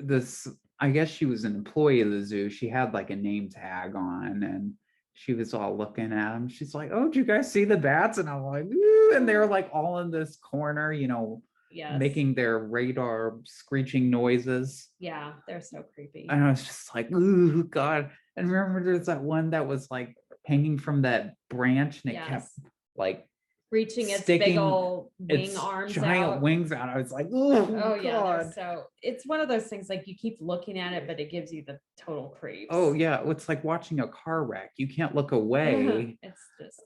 this, I guess she was an employee of the zoo. She had like a name tag on, and she was all looking at them. She's like, "Oh, did you guys see the bats?" And I'm like, "Ooh," and they're like all in this corner, Yes. making their radar screeching noises. Yeah, they're so creepy. And I was just like, "Ooh, God." And remember, there's that one that was like hanging from that branch, and it kept Yes. like Reaching its sticking big old wing its arms giant out. wings out. I was like, "Oh, Oh yeah, God." so it's one of those things like you keep looking at it, but it gives you the total creeps. Oh yeah, it's like watching a car wreck. You can't look away. It's just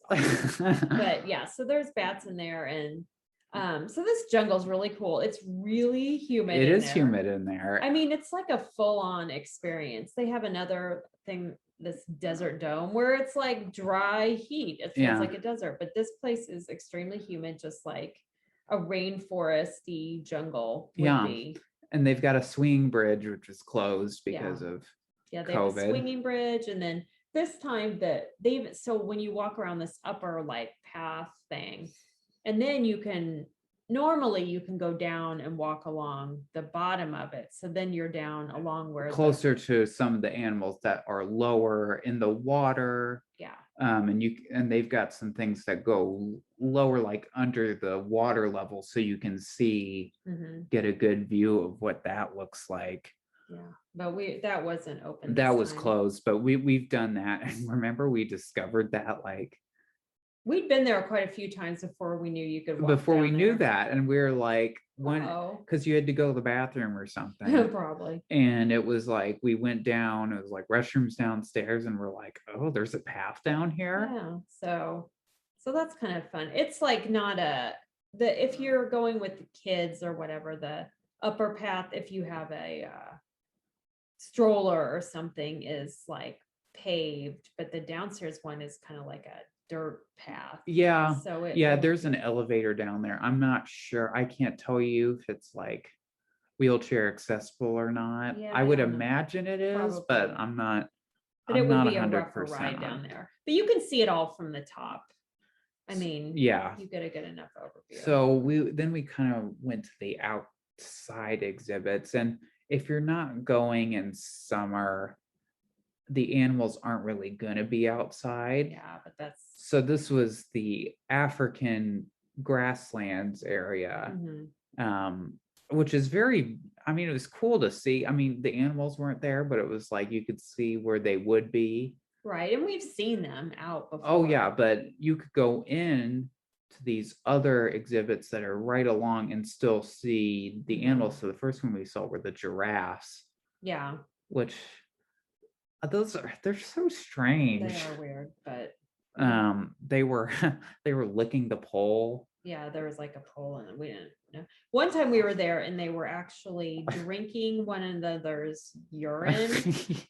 awesome. But yeah, so there's bats in there, and so this jungle's really cool. It's really humid. It in is there. humid in there. I mean, it's like a full-on experience. They have another thing, this desert dome, where it's like dry heat. It feels Yeah. like a desert, but this place is extremely humid, just like a rainforesty jungle would Yeah. be. And they've got a swinging bridge which is closed because Yeah. of Yeah, they have a COVID. swinging bridge, and then this time so when you walk around this upper like path thing, and then normally you can go down and walk along the bottom of it. So then you're down along where closer to some of the animals that are lower in the water. Yeah. And they've got some things that go lower, like under the water level, so you can see, get a good view of what that looks like. Yeah, but that wasn't open. That was closed, but we've done that. And remember, we discovered that like we'd been there quite a few times before we knew you could walk before we down knew there. that, and we were like, because you had to go to the bathroom or something. Probably. And it was like we went down, it was like restrooms downstairs, and we're like, oh, there's a path down here. Yeah, so that's kind of fun. It's like not if you're going with the kids or whatever, the upper path, if you have a stroller or something, is like paved, but the downstairs one is kind of like a dirt path. Yeah. So there's an elevator down there. I'm not sure. I can't tell you if it's like wheelchair accessible or not. Yeah, I I would don't know. imagine it is, Probably. but I'm not. But I'm it would not be a 100% rougher ride down on. there. But you can see it all from the top. I mean, yeah, you get a good enough overview. So we kind of went to the outside exhibits, and if you're not going in summer, the animals aren't really going to be outside. Yeah, but so this was the African grasslands area, which is very, I mean, it was cool to see. I mean, the animals weren't there, but it was like you could see where they would be. Right, and we've seen them out before. Oh yeah, but you could go in to these other exhibits that are right along and still see the animals. So the first one we saw were the giraffes. Yeah. Which they're so strange. They are weird, but they were licking the pole. Yeah, there was like a pole, and we didn't know. One time we were there, and they were actually drinking one another's urine.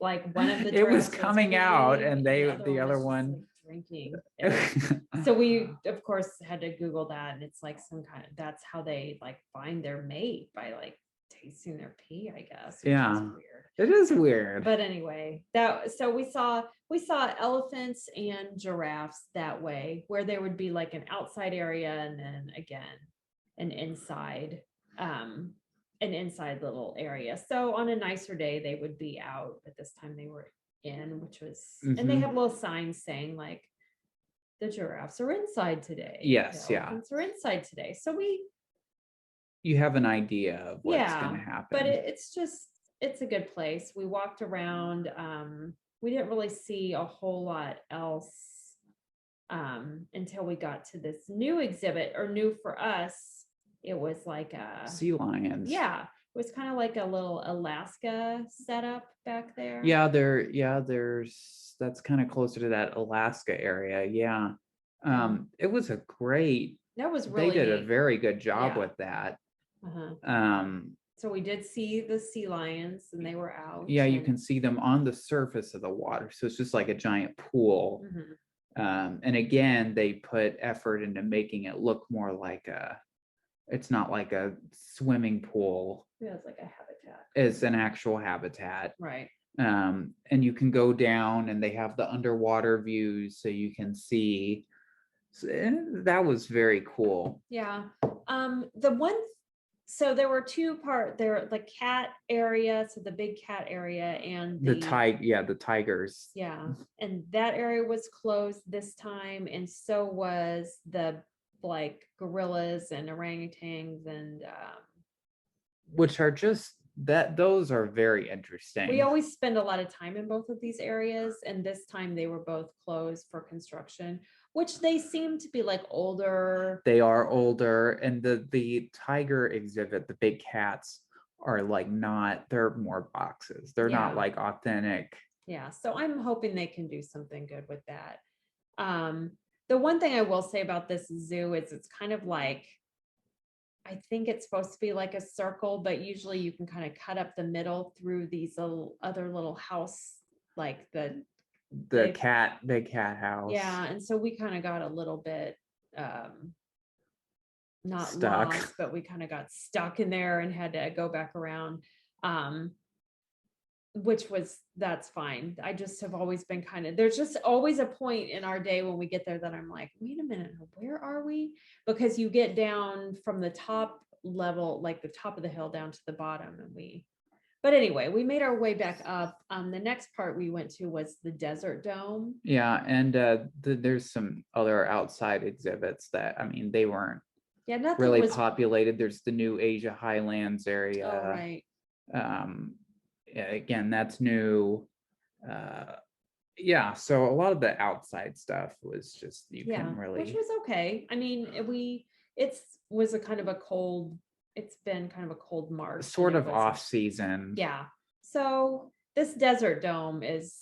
Like one of the it was coming out, and the other one like drinking. So we of course had to Google that, and it's like that's how they like find their mate, by like tasting their pee, I guess. Yeah. Is weird. It is weird. But anyway, so we saw elephants and giraffes that way, where there would be like an outside area, and then again an inside little area. So on a nicer day they would be out, but this time they were in, which was and they have little signs saying like the giraffes are inside today. Yes, the elephants are inside today. So you have an idea of what's going to happen. But it's a good place. We walked around. We didn't really see a whole lot else until we got to this new exhibit, or new for us. It was like a sea lions. Yeah, it was kind of like a little Alaska setup back there. That's kind of closer to that Alaska area. Yeah. It was a great. That was really. They did neat. a very good job with that. So we did see the sea lions, and they were out. Yeah, you can see them on the surface of the water. So it's just like a giant pool. And again, they put effort into making it look more like it's not like a swimming pool. Yeah, it's like a habitat. It's an actual habitat. Right. And you can go down and they have the underwater views so you can see. So, that was very cool. Yeah. So there were there, the cat area, so the big cat area and the tigers. Yeah. And that area was closed this time. And so was the like gorillas and orangutans and which are just those are very interesting. we always spend a lot of time in both of these areas, and this time they were both closed for construction, which they seem to be like older. They are older, and the tiger exhibit, the big cats, are like they're more boxes. They're not like authentic. Yeah, so I'm hoping they can do something good with that. The one thing I will say about this zoo is it's kind of like, I think it's supposed to be like a circle, but usually you can kind of cut up the middle through these other little house, like the big cat house. Yeah, and so we kind of got a little bit not stuck, lost, but we kind of got stuck in there and had to go back around. That's fine. I just have always been there's just always a point in our day when we get there that I'm like, wait a minute, where are we? Because you get down from the top level, like the top of the hill down to the bottom, but anyway, we made our way back up. The next part we went to was the Desert Dome. Yeah, and there's some other outside exhibits that, I mean, they weren't really populated. There's the new Asia Highlands area. Oh, right. Again, that's new. Yeah, so a lot of the outside stuff was just which was okay. I mean, it's been kind of a cold March. Sort of off season. Yeah. So this Desert Dome is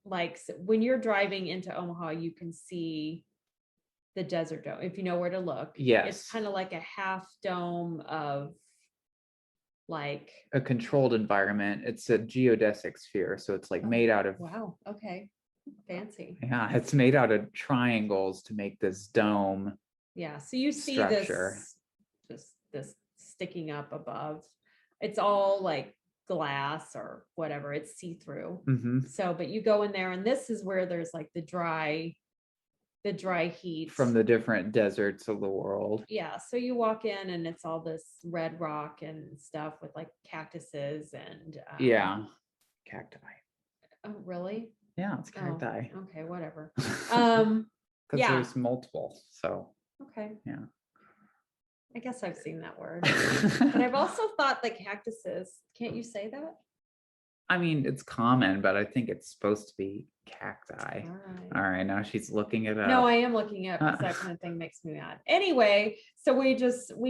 like, when you're driving into Omaha, you can see the Desert Dome if you know where to look. Yes. It's kind of like a half dome of like a controlled environment. It's a geodesic sphere, so it's like made out of. Wow. Okay. Fancy. Yeah, it's made out of triangles to make this dome. Yeah. So you see structure. this sticking up above. It's all like glass or whatever. It's see-through. Mm-hmm. So, but you go in there, and this is where there's like the dry heat from the different deserts of the world. Yeah. So you walk in and it's all this red rock and stuff with like cactuses and cacti. Oh, really? Yeah, it's cacti. Oh, okay, whatever. Because there's multiple. So okay. Yeah. I guess I've seen that word. But I've also thought that cactuses, can't you say that? I mean, it's common, but I think it's supposed to be cacti. All right, now she's looking it up. No, I am looking up because that kind of thing makes me mad. Anyway, so we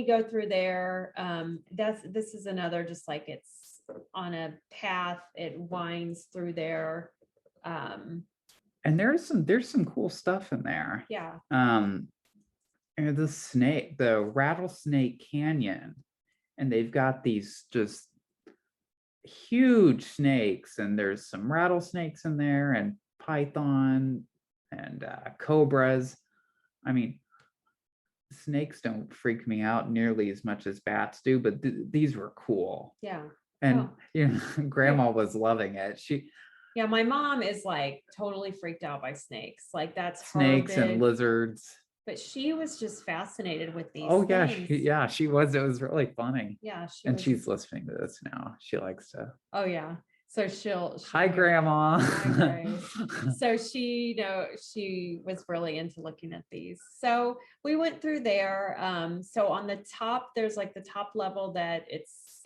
go through there. This is another, just like it's on a path, it winds through there. And there's some cool stuff in there. Yeah. And the Rattlesnake Canyon, and they've got these just huge snakes, and there's some rattlesnakes in there and python and cobras. I mean, snakes don't freak me out nearly as much as bats do, but these were cool. Yeah. And grandma was loving it. Yeah, my mom is like totally freaked out by snakes. Like that's snakes and lizards. But she was just fascinated with these. Oh yeah, she was. It was really funny. Yeah, she's listening to this now. She likes to. Oh yeah. So she'll hi, Grandma. Hi, so she was really into looking at these. So we went through there. So on the top, there's like the top level that it's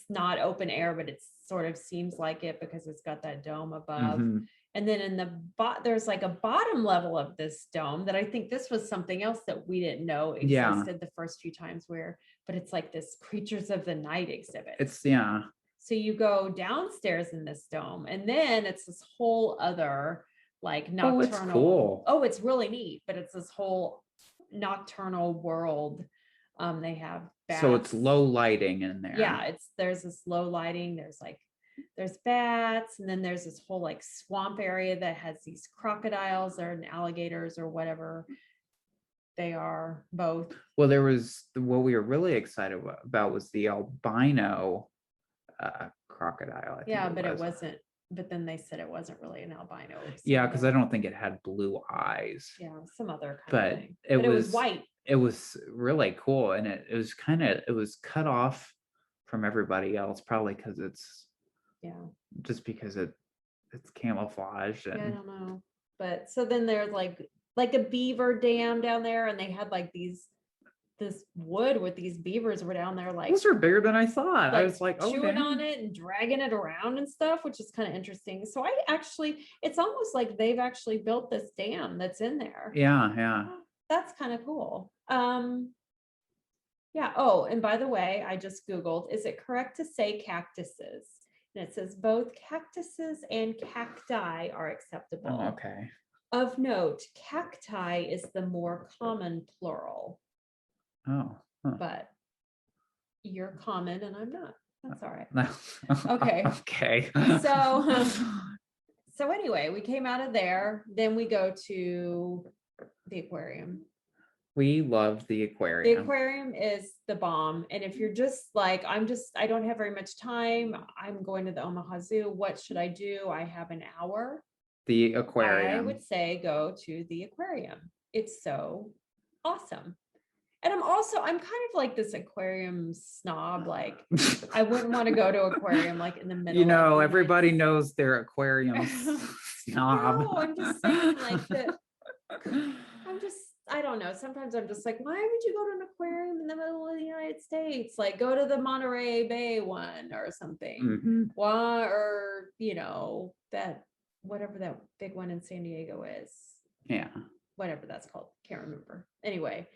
not open air, but it sort of seems like it because it's got that dome above. Mm-hmm. And then in there's like a bottom level of this dome that I think this was something else that we didn't know existed the first few times but it's like this Creatures of the Night exhibit. So you go downstairs in this dome, and then it's this whole other like nocturnal. Oh, it's cool. Oh, it's really neat, but it's this whole nocturnal world. They have bats. So it's low lighting in there. Yeah, there's this low lighting. There's like there's bats, and then there's this whole like swamp area that has these crocodiles or alligators or whatever they are, both. Well, there was what we were really excited about was the albino crocodile. I think Yeah, but it wasn't. But then they said it wasn't really an albino. Yeah, because I don't think it had blue eyes. Yeah, some other kind But of thing. it But it was white. It was really cool, and it was it was cut off from everybody else, probably because it's just because it's camouflaged. And I don't know. But so then there's like a beaver dam down there, and they had like this wood with these beavers were down there like those were bigger than I thought. I was like, chewing on it and dragging it around and stuff, which is kind of interesting. So it's almost like they've actually built this dam that's in there. Yeah. That's kind of cool. Yeah. Oh, and by the way, I just Googled, is it correct to say cactuses? And it says both cactuses and cacti are acceptable. Oh, okay. Of note, cacti is the more common plural. Oh. Huh. But you're common and I'm not. That's all right. Okay. Okay. So anyway, we came out of there. Then we go to the aquarium. We love the aquarium. The aquarium is the bomb. And if you're just like, I don't have very much time. I'm going to the Omaha Zoo. What should I do? I have an hour. The aquarium. I would say go to the aquarium. It's so awesome. And I'm kind of like this aquarium snob. Like I wouldn't want to go to aquarium like in the middle. You know, everybody knows their aquarium snob. No, I'm just saying like that. I don't know. Sometimes I'm just like, why would you go to an aquarium in the middle of the United States? Like go to the Monterey Bay one or something. Mm-hmm. Why, or that whatever that big one in San Diego is. Yeah. Whatever that's called. Can't remember. Anyway,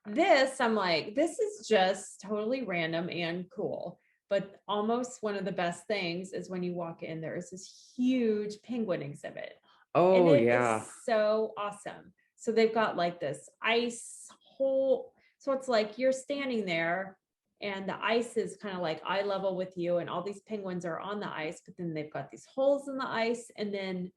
I'm like, this is just totally random and cool. But almost one of the best things is when you walk in, there is this huge penguin exhibit. Oh, and it yeah. is so awesome. So they've got like this ice hole. So it's like you're standing there and the ice is kind of like eye level with you, and all these penguins are on the ice, but then they've got these holes in the ice, and then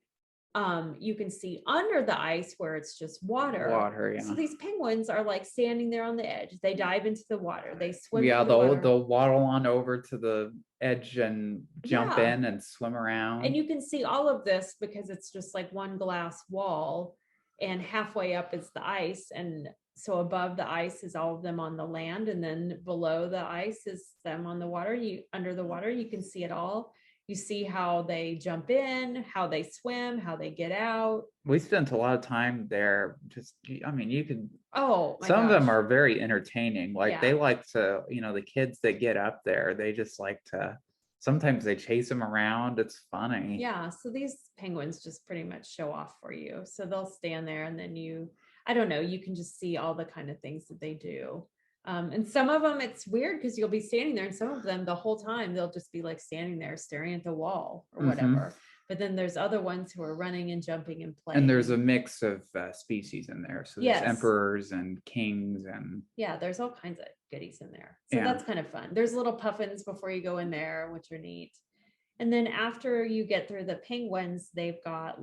you can see under the ice where it's just water. Yeah. So these penguins are like standing there on the edge. They dive into the water. They swim. Yeah, they'll waddle on over to the edge and jump in and swim around. And you can see all of this because it's just like one glass wall, and halfway up is the ice. And so above the ice is all of them on the land, and then below the ice is them on the water. Under the water, you can see it all. You see how they jump in, how they swim, how they get out. We spent a lot of time there. You could. Oh, some of them are very entertaining. Like they like to, the kids that get up there, they just like to. Sometimes they chase them around. It's funny. Yeah. So these penguins just pretty much show off for you. So they'll stand there, and then you can just see all the kind of things that they do. And some of them, it's weird because you'll be standing there, and some of them the whole time they'll just be like standing there staring at the wall or whatever. Mm-hmm. But then there's other ones who are running and jumping and playing. And there's a mix of species in there. So there's emperors and kings and. Yeah, there's all kinds of goodies in there. So that's kind of fun. There's little puffins before you go in there, which are neat. And then after you get through the penguins, they've got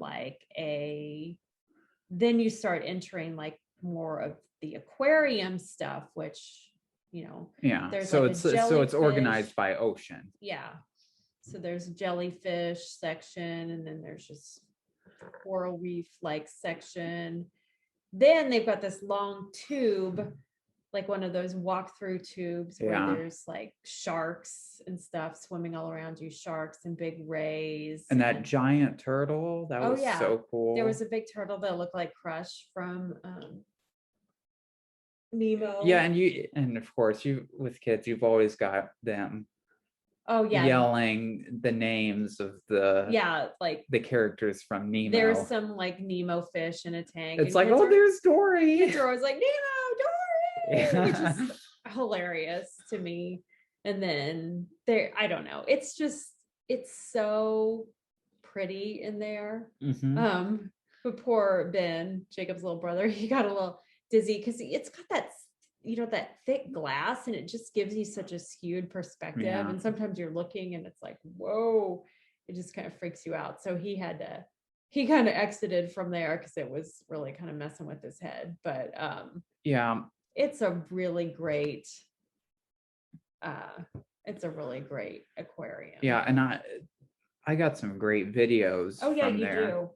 then you start entering like more of the aquarium stuff, which, there's so it's organized by ocean. Yeah. So there's jellyfish section, and then there's just coral reef like section. Then they've got this long tube, like one of those walk-through tubes where there's like sharks and stuff swimming all around you, sharks and big rays. And that giant turtle, that was so cool. There was a big turtle that looked like Crush from Nemo. Yeah, and of course with kids, you've always got them yelling the names of the characters from Nemo. There's some like Nemo fish in a tank. It's like, there's Dory. Kids are always like, Nemo, Dory, which is hilarious to me. And then I don't know. It's so pretty in there. Mm-hmm. But poor Ben, Jacob's little brother, he got a little dizzy because it's got that that thick glass, and it just gives you such a skewed perspective. Yeah. And sometimes you're looking and it's like, whoa, it just kind of freaks you out. So he kind of exited from there because it was really kind of messing with his head. But yeah, it's a really great aquarium. yeah, and I got some great videos. Oh yeah, from you there. do.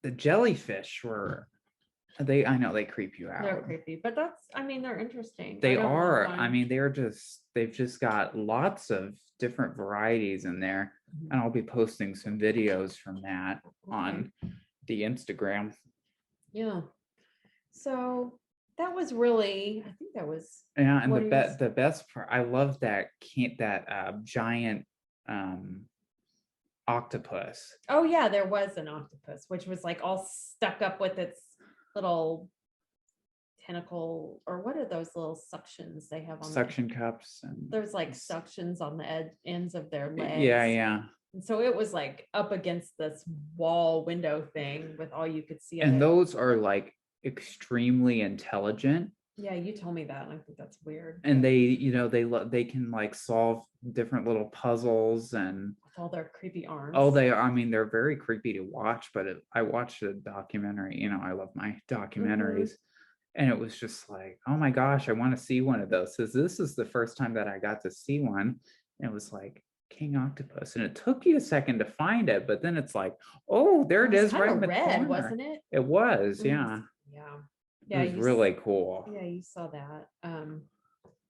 The jellyfish I know they creep you out. They're creepy, but they're interesting. They are. I mean, they've just got lots of different varieties in there. Mhm. And I'll be posting some videos from that on Okay. the Instagram. Yeah. So that was really, I think that was. Yeah, and what he was- the best part, I love that giant octopus. Oh yeah, there was an octopus, which was like all stuck up with its little tentacle, or what are those little suctions they have on Suction cups and there's like suctions on the ends of their legs. yeah. And so it was like up against this wall window thing with all you could see of And it. those are like extremely intelligent. Yeah, you told me that, and I think that's weird. And they can like solve different little puzzles and With all their creepy arms. they're very creepy to watch, but I watched a documentary. I love my documentaries. And it was just like, oh my gosh, I want to see one of those. So this is the first time that I got to see one. And it was like King Octopus. And it took you a second to find it, but then it's like, oh, there it is, right in the red, corner. wasn't it? It was, Mm, yeah. Yeah. It was really cool. Yeah, you saw that.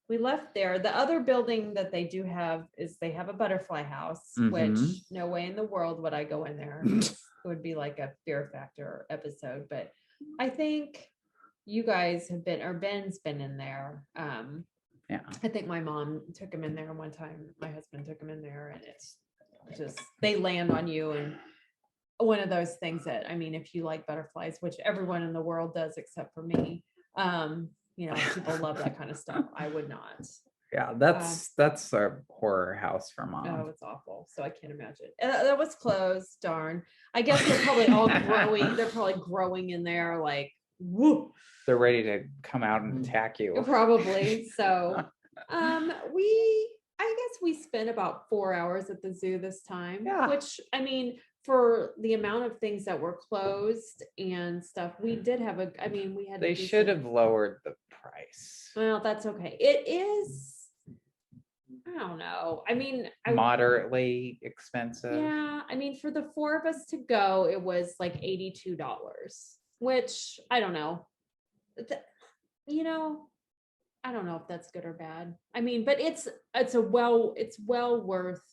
We left there. The other building that they do have is they have a butterfly house, which no way in the world would I go in there. It would be like a Fear Factor episode. But I think you guys have been, or Ben's been in there. Yeah. I think my mom took him in there one time. My husband took him in there, and it's just, they land on you. And one of those things that, if you like butterflies, which everyone in the world does except for me, people love that kind of stuff. I would not. Yeah, that's a horror house for Mom. Oh, it's awful. So I can't imagine. That was closed. Darn. I guess they're probably all growing. They're probably growing in there, like, whoop. They're ready to come out and attack you. Probably. So, I guess we spent about 4 hours at the zoo this time. Yeah. Which, for the amount of things that were closed and stuff, we did have we had. They should have lowered the price. Well, that's okay. It is. I don't know. Moderately expensive. Yeah. For the 4 of us to go, it was like $82, which I don't know. I don't know if that's good or bad. But it's well worth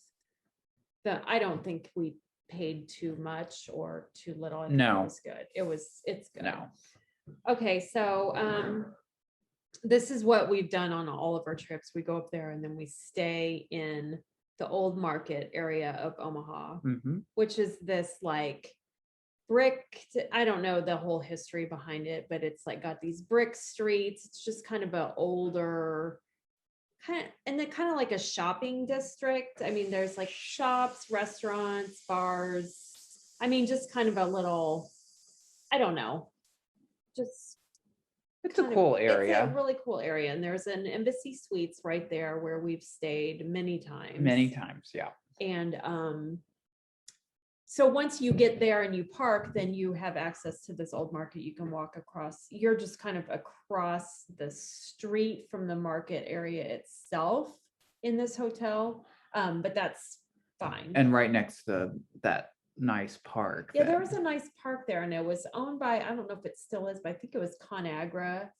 I don't think we paid too much or too little. I think No. It was good. It's good. No. Okay. So, this is what we've done on all of our trips. We go up there and then we stay in the old market area of Omaha, which is this like brick. I don't know the whole history behind it, but it's like got these brick streets. It's just kind of an older kind of like a shopping district. There's like shops, restaurants, bars. Just kind of a little, I don't know, just. It's a cool area. It's a really cool area. And there's an Embassy Suites right there where we've stayed many times. Many times, yeah. And so once you get there and you park, then you have access to this old market. You can walk across. You're just kind of across the street from the market area itself in this hotel. But that's fine. And right next to that nice park. Yeah, there was a nice park there, and it was owned by, I don't know if it still is, but I think it was ConAgra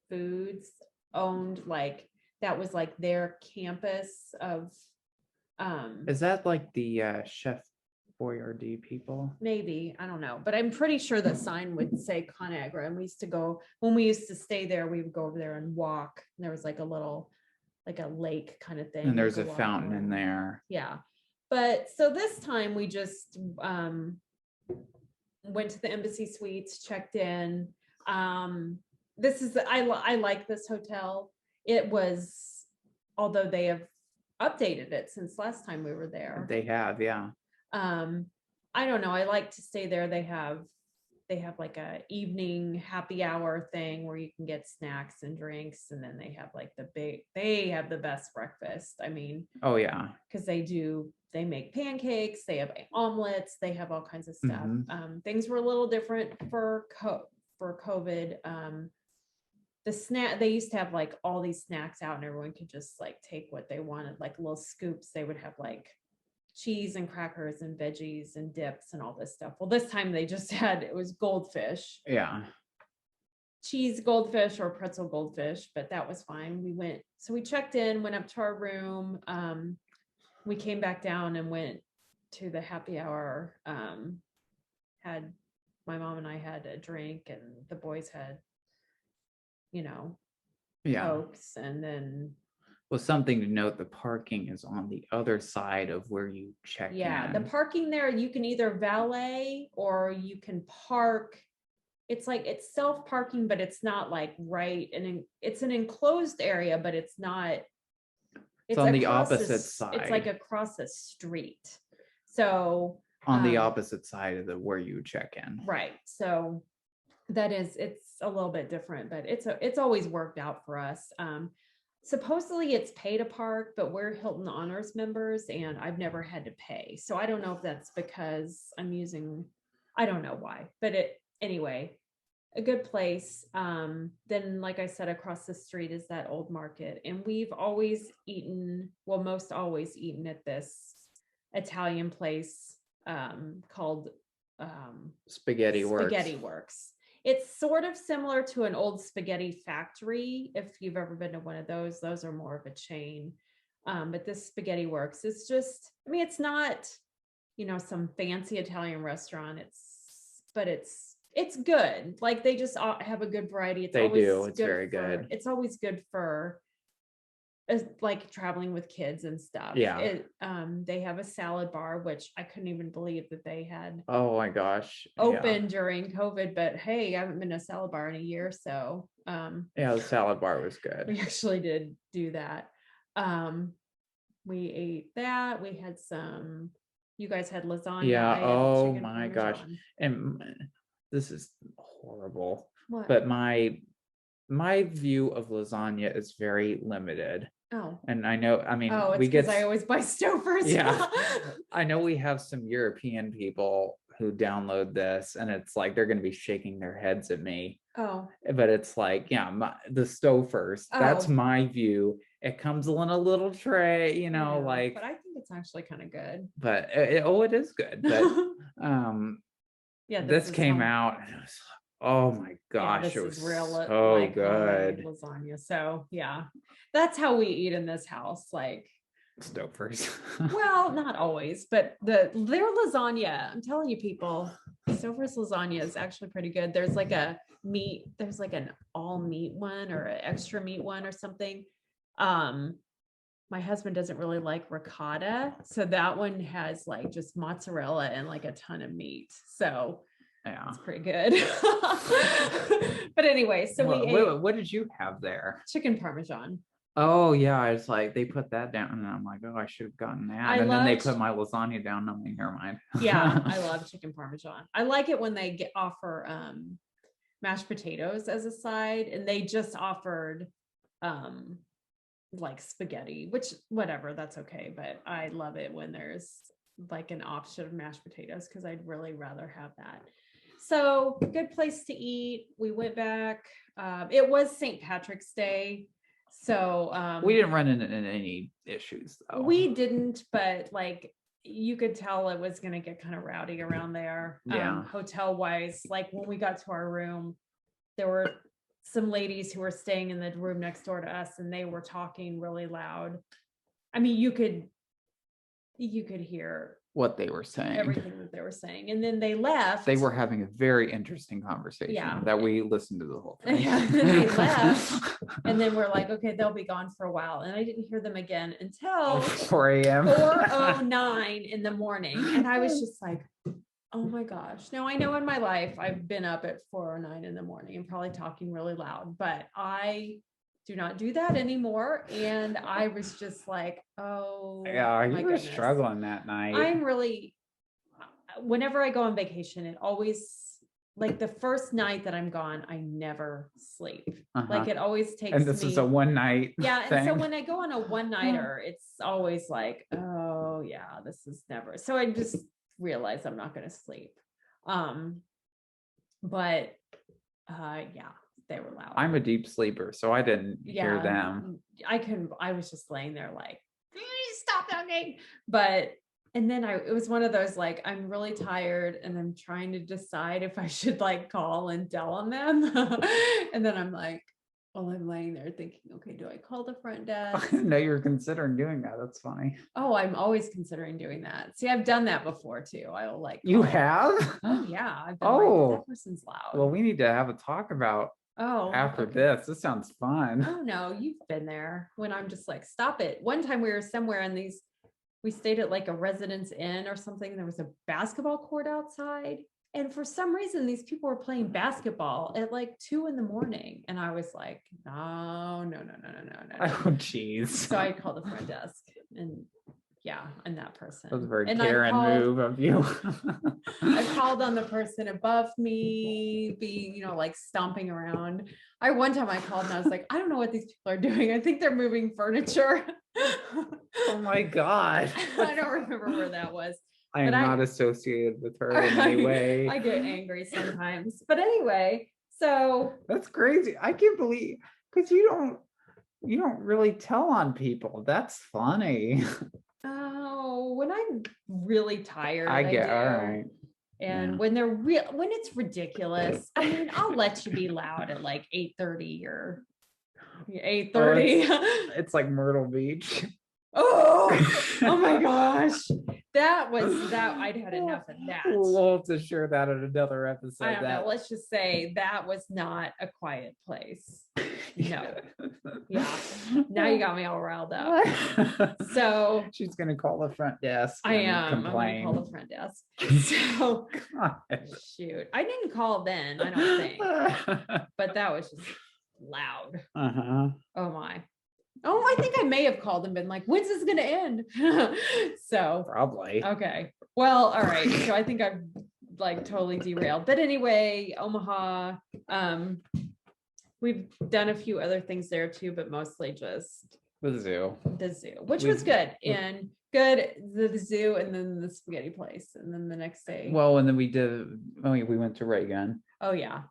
Foods owned, like that was like their campus of Is that like the Chef Boyardee people? Maybe, I don't know, but I'm pretty sure the sign would say ConAgra. And we used to go, when we used to stay there, we would go over there and walk, and there was like a little, like a lake kind of thing, and there's a fountain in there. Yeah. But so this time we just went to the Embassy Suites, checked in. I like this hotel. It was, although they have updated it since last time we were there. They have, yeah. I don't know. I like to stay there. They have they have like a evening happy hour thing where you can get snacks and drinks, and then they have like they have the best breakfast. I mean, Oh yeah. because they make pancakes, they have omelets, they have all kinds of stuff. Things were a little different for COVID. They used to have like all these snacks out, and everyone could just like take what they wanted, like little scoops. They would have like cheese and crackers and veggies and dips and all this stuff. Well, this time they just it was goldfish. Yeah. Cheese goldfish or pretzel goldfish, but that was fine. We checked in, went up to our room. We came back down and went to the happy hour. My mom and I had a drink, and the boys had, Cokes, and then. Well, something to note, the parking is on the other side of where you check in. Yeah, the parking there, you can either valet or you can park. It's like it's self-parking, but it's not like right. And it's an enclosed area, but it's not. It's on the opposite side. It's like across the street. So on the opposite side of where you check in. Right. So it's a little bit different, but it's always worked out for us. Supposedly it's pay to park, but we're Hilton Honors members and I've never had to pay. So I don't know if that's because I don't know why, but anyway, a good place. Then, like I said, across the street is that old market. And we've most always eaten at this Italian place called Spaghetti Works. It's sort of similar to an old spaghetti factory. If you've ever been to one of those are more of a chain. But this Spaghetti Works is just, it's not, some fancy Italian restaurant. It's good. Like they just have a good variety. It's very good. It's always good for like traveling with kids and stuff. Yeah. They have a salad bar, which I couldn't even believe that they had. Oh my gosh. Open during COVID, but hey, I haven't been to a salad bar in a year. So, the salad bar was good. We actually did do that. We ate that. We had you guys had lasagna. Yeah. Oh my gosh. And this is horrible. What? But my view of lasagna is very limited. Oh. And I know, I always buy Stouffer's. Yeah. I know we have some European people who download this and it's like they're going to be shaking their heads at me. Oh. But it's like, the Stouffer's, that's my view. It comes in a little tray, But I think it's actually kind of good. But it is good. But this came out and it was, oh my gosh, it was real so good. Lasagna. So that's how we eat in this house. Like Stouffer's. Well, not always, but their lasagna, I'm telling you people, Stouffer's lasagna is actually pretty good. There's like an all meat one or an extra meat one or something. My husband doesn't really like ricotta. So that one has like just mozzarella and like a ton of meat. So it's pretty good. But anyway, so what did you have there? Chicken Parmesan. Oh yeah, I was like, they put that down and I'm like, oh, I should have gotten that. Then they put my lasagna down. I'm like, never mind. Yeah, I love Chicken Parmesan. I like it when they offer mashed potatoes as a side, and they just offered like spaghetti, which whatever, that's okay. But I love it when there's like an option of mashed potatoes because I'd really rather have that. So good place to eat. We went back. It was St. Patrick's Day. So we didn't run into any issues though. We didn't, but like you could tell it was going to get kind of rowdy around there. Hotel wise, like when we got to our room, there were some ladies who were staying in the room next door to us and they were talking really loud. You could hear what they were saying, everything that they were saying. And then they left. They were having a very interesting conversation that we listened to the whole thing. And then they left. And then we're like, okay, they'll be gone for a while. And I didn't hear them again until 4 a.m. 4:09 in the morning. And I was just like, oh my gosh. Now I know in my life, I've been up at 4:09 in the morning and probably talking really loud, but I do not do that anymore. And I was just like, oh yeah, you were struggling that night. Whenever I go on vacation, it always like the first night that I'm gone, I never sleep. Uh-huh. Like it always takes And this me. is a one night. Yeah. thing. And so when I go on a one-nighter, it's always like, oh yeah, this is never. So I just realized I'm not going to sleep. But yeah, they were loud. I'm a deep sleeper, so I didn't hear them. I was just laying there like, stop talking. But and then it was one of those like, I'm really tired and I'm trying to decide if I should like call and tell on them. And then I'm like, well, I'm laying there thinking, okay, do I call the front desk? I didn't know you were considering doing that. That's funny. Oh, I'm always considering doing that. See, I've done that before too. I'll like. You have? Oh yeah. I've been Oh, like, that person's loud. Well, we need to have a talk about after this. This sounds fun. Oh no, you've been there when I'm just like, stop it. One time we were somewhere and we stayed at like a Residence Inn or something. There was a basketball court outside. And for some reason, these people were playing basketball at like 2 a.m. And I was like, no. Oh, geez. So I called the front desk and that person. That was a very Karen move of you. I called on the person above me being, like stomping around. One time I called and I was like, I don't know what these people are doing. I think they're moving furniture. Oh my God. I don't remember where that was. I am not associated with her in any way. I get angry sometimes. But anyway, so. That's crazy. I can't believe, because you don't really tell on people. That's funny. Oh, when I'm really tired, I get, do. all right. And when when it's ridiculous, I mean, I'll let you be loud at like 8:30 or 8:30. It's like Myrtle Beach. Oh my gosh. That I'd had enough of that. We'll have to share that in another episode. I don't know. Let's just say that was not a quiet place. No. Yeah. Now you got me all riled up. So she's gonna call the front desk. I am. Complain. I'm gonna call the front desk. So shoot. I didn't call then, I don't think. But that was just loud. Uh-huh. Oh my. Oh, I think I may have called and been like, when's this going to end? So probably. Okay. Well, all right. So I think I've like totally derailed. But anyway, Omaha, we've done a few other things there too, but mostly just the zoo, which was good. And the zoo and then the spaghetti place. And then the next day. Well, and then we went to Ray Gun. Oh yeah.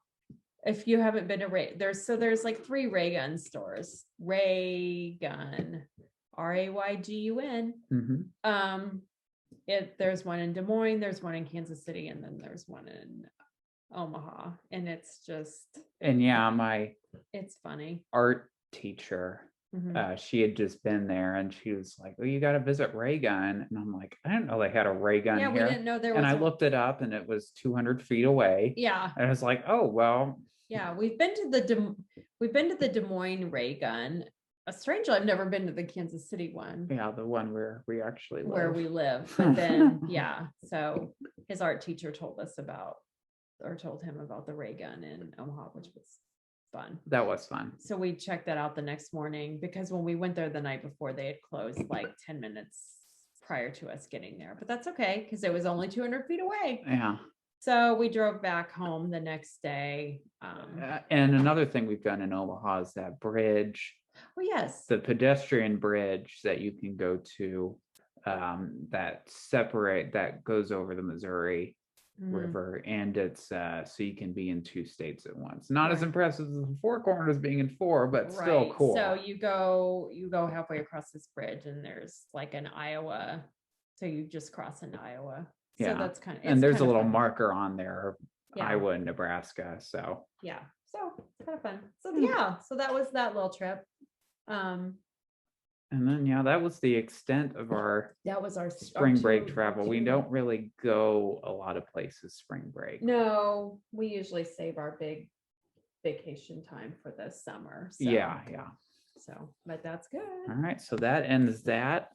If you haven't been to Ray, there's like 3 Ray Gun stores. Ray Gun, RAYGUN. Mm-hmm. There's one in Des Moines, there's one in Kansas City, and then there's one in Omaha. And it's just. And yeah, it's funny. Art teacher. Mm-hmm. She had just been there and she was like, oh, you got to visit Ray Gun. And I'm like, I didn't know they had a Ray Gun here. We didn't know there was. And I looked it up and it was 200 feet away. Yeah. And I was like, oh, well. Yeah, we've been to the Des Moines Ray Gun. Strangely, I've never been to the Kansas City one. Yeah, the one where we actually live. Where we live. But then, yeah. So his art teacher told him about the Ray Gun in Omaha, which was fun. That was fun. So we checked that out the next morning because when we went there the night before, they had closed like 10 minutes prior to us getting there. But that's okay because it was only 200 feet away. Yeah. So we drove back home the next day. And another thing we've done in Omaha is that bridge. Oh, yes. The pedestrian bridge that you can go to that goes over the Missouri River. And it's so you can be in 2 states at once. Not as impressive as the 4 corners being in 4, but still cool. So you go halfway across this bridge and there's like an Iowa. So you just cross into Iowa. Yeah, so that's kind of, and there's a little fun. Marker on there, Iowa and Nebraska. So yeah, so it's kind of fun. So yeah, so that was that little trip. And then that was the extent of our spring break travel. We don't really go a lot of places spring break. No, we usually save our big vacation time for the summer. So. Yeah. So, but that's good. All right, so that ends that.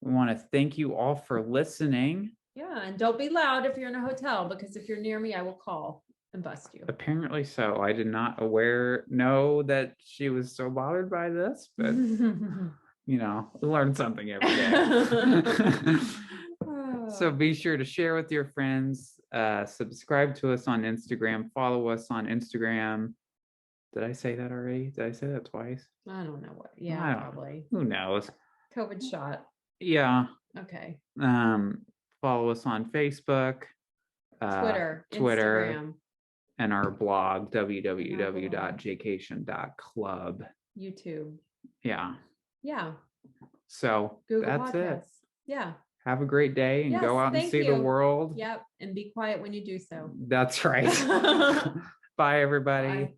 We want to thank you all for listening. Yeah, and don't be loud if you're in a hotel, because if you're near me, I will call and bust you. Apparently so. I did not know that she was so bothered by this, but we learn something every day. So be sure to share with your friends Subscribe to us on Instagram. Follow us on Instagram. Did I say that already? Did I say that twice? I don't know what. I Yeah, don't- probably. Who knows? COVID shot. Yeah. Okay. Follow us on Facebook, Twitter, Twitter, Instagram, and our blog, www.jacation.club. YouTube. Yeah. Yeah. So Google that's it. Podcasts. Yeah. Have a great day and go Yes, out and thank see the you. world. Yep. And be quiet when you do so. That's right. Bye, everybody. Bye.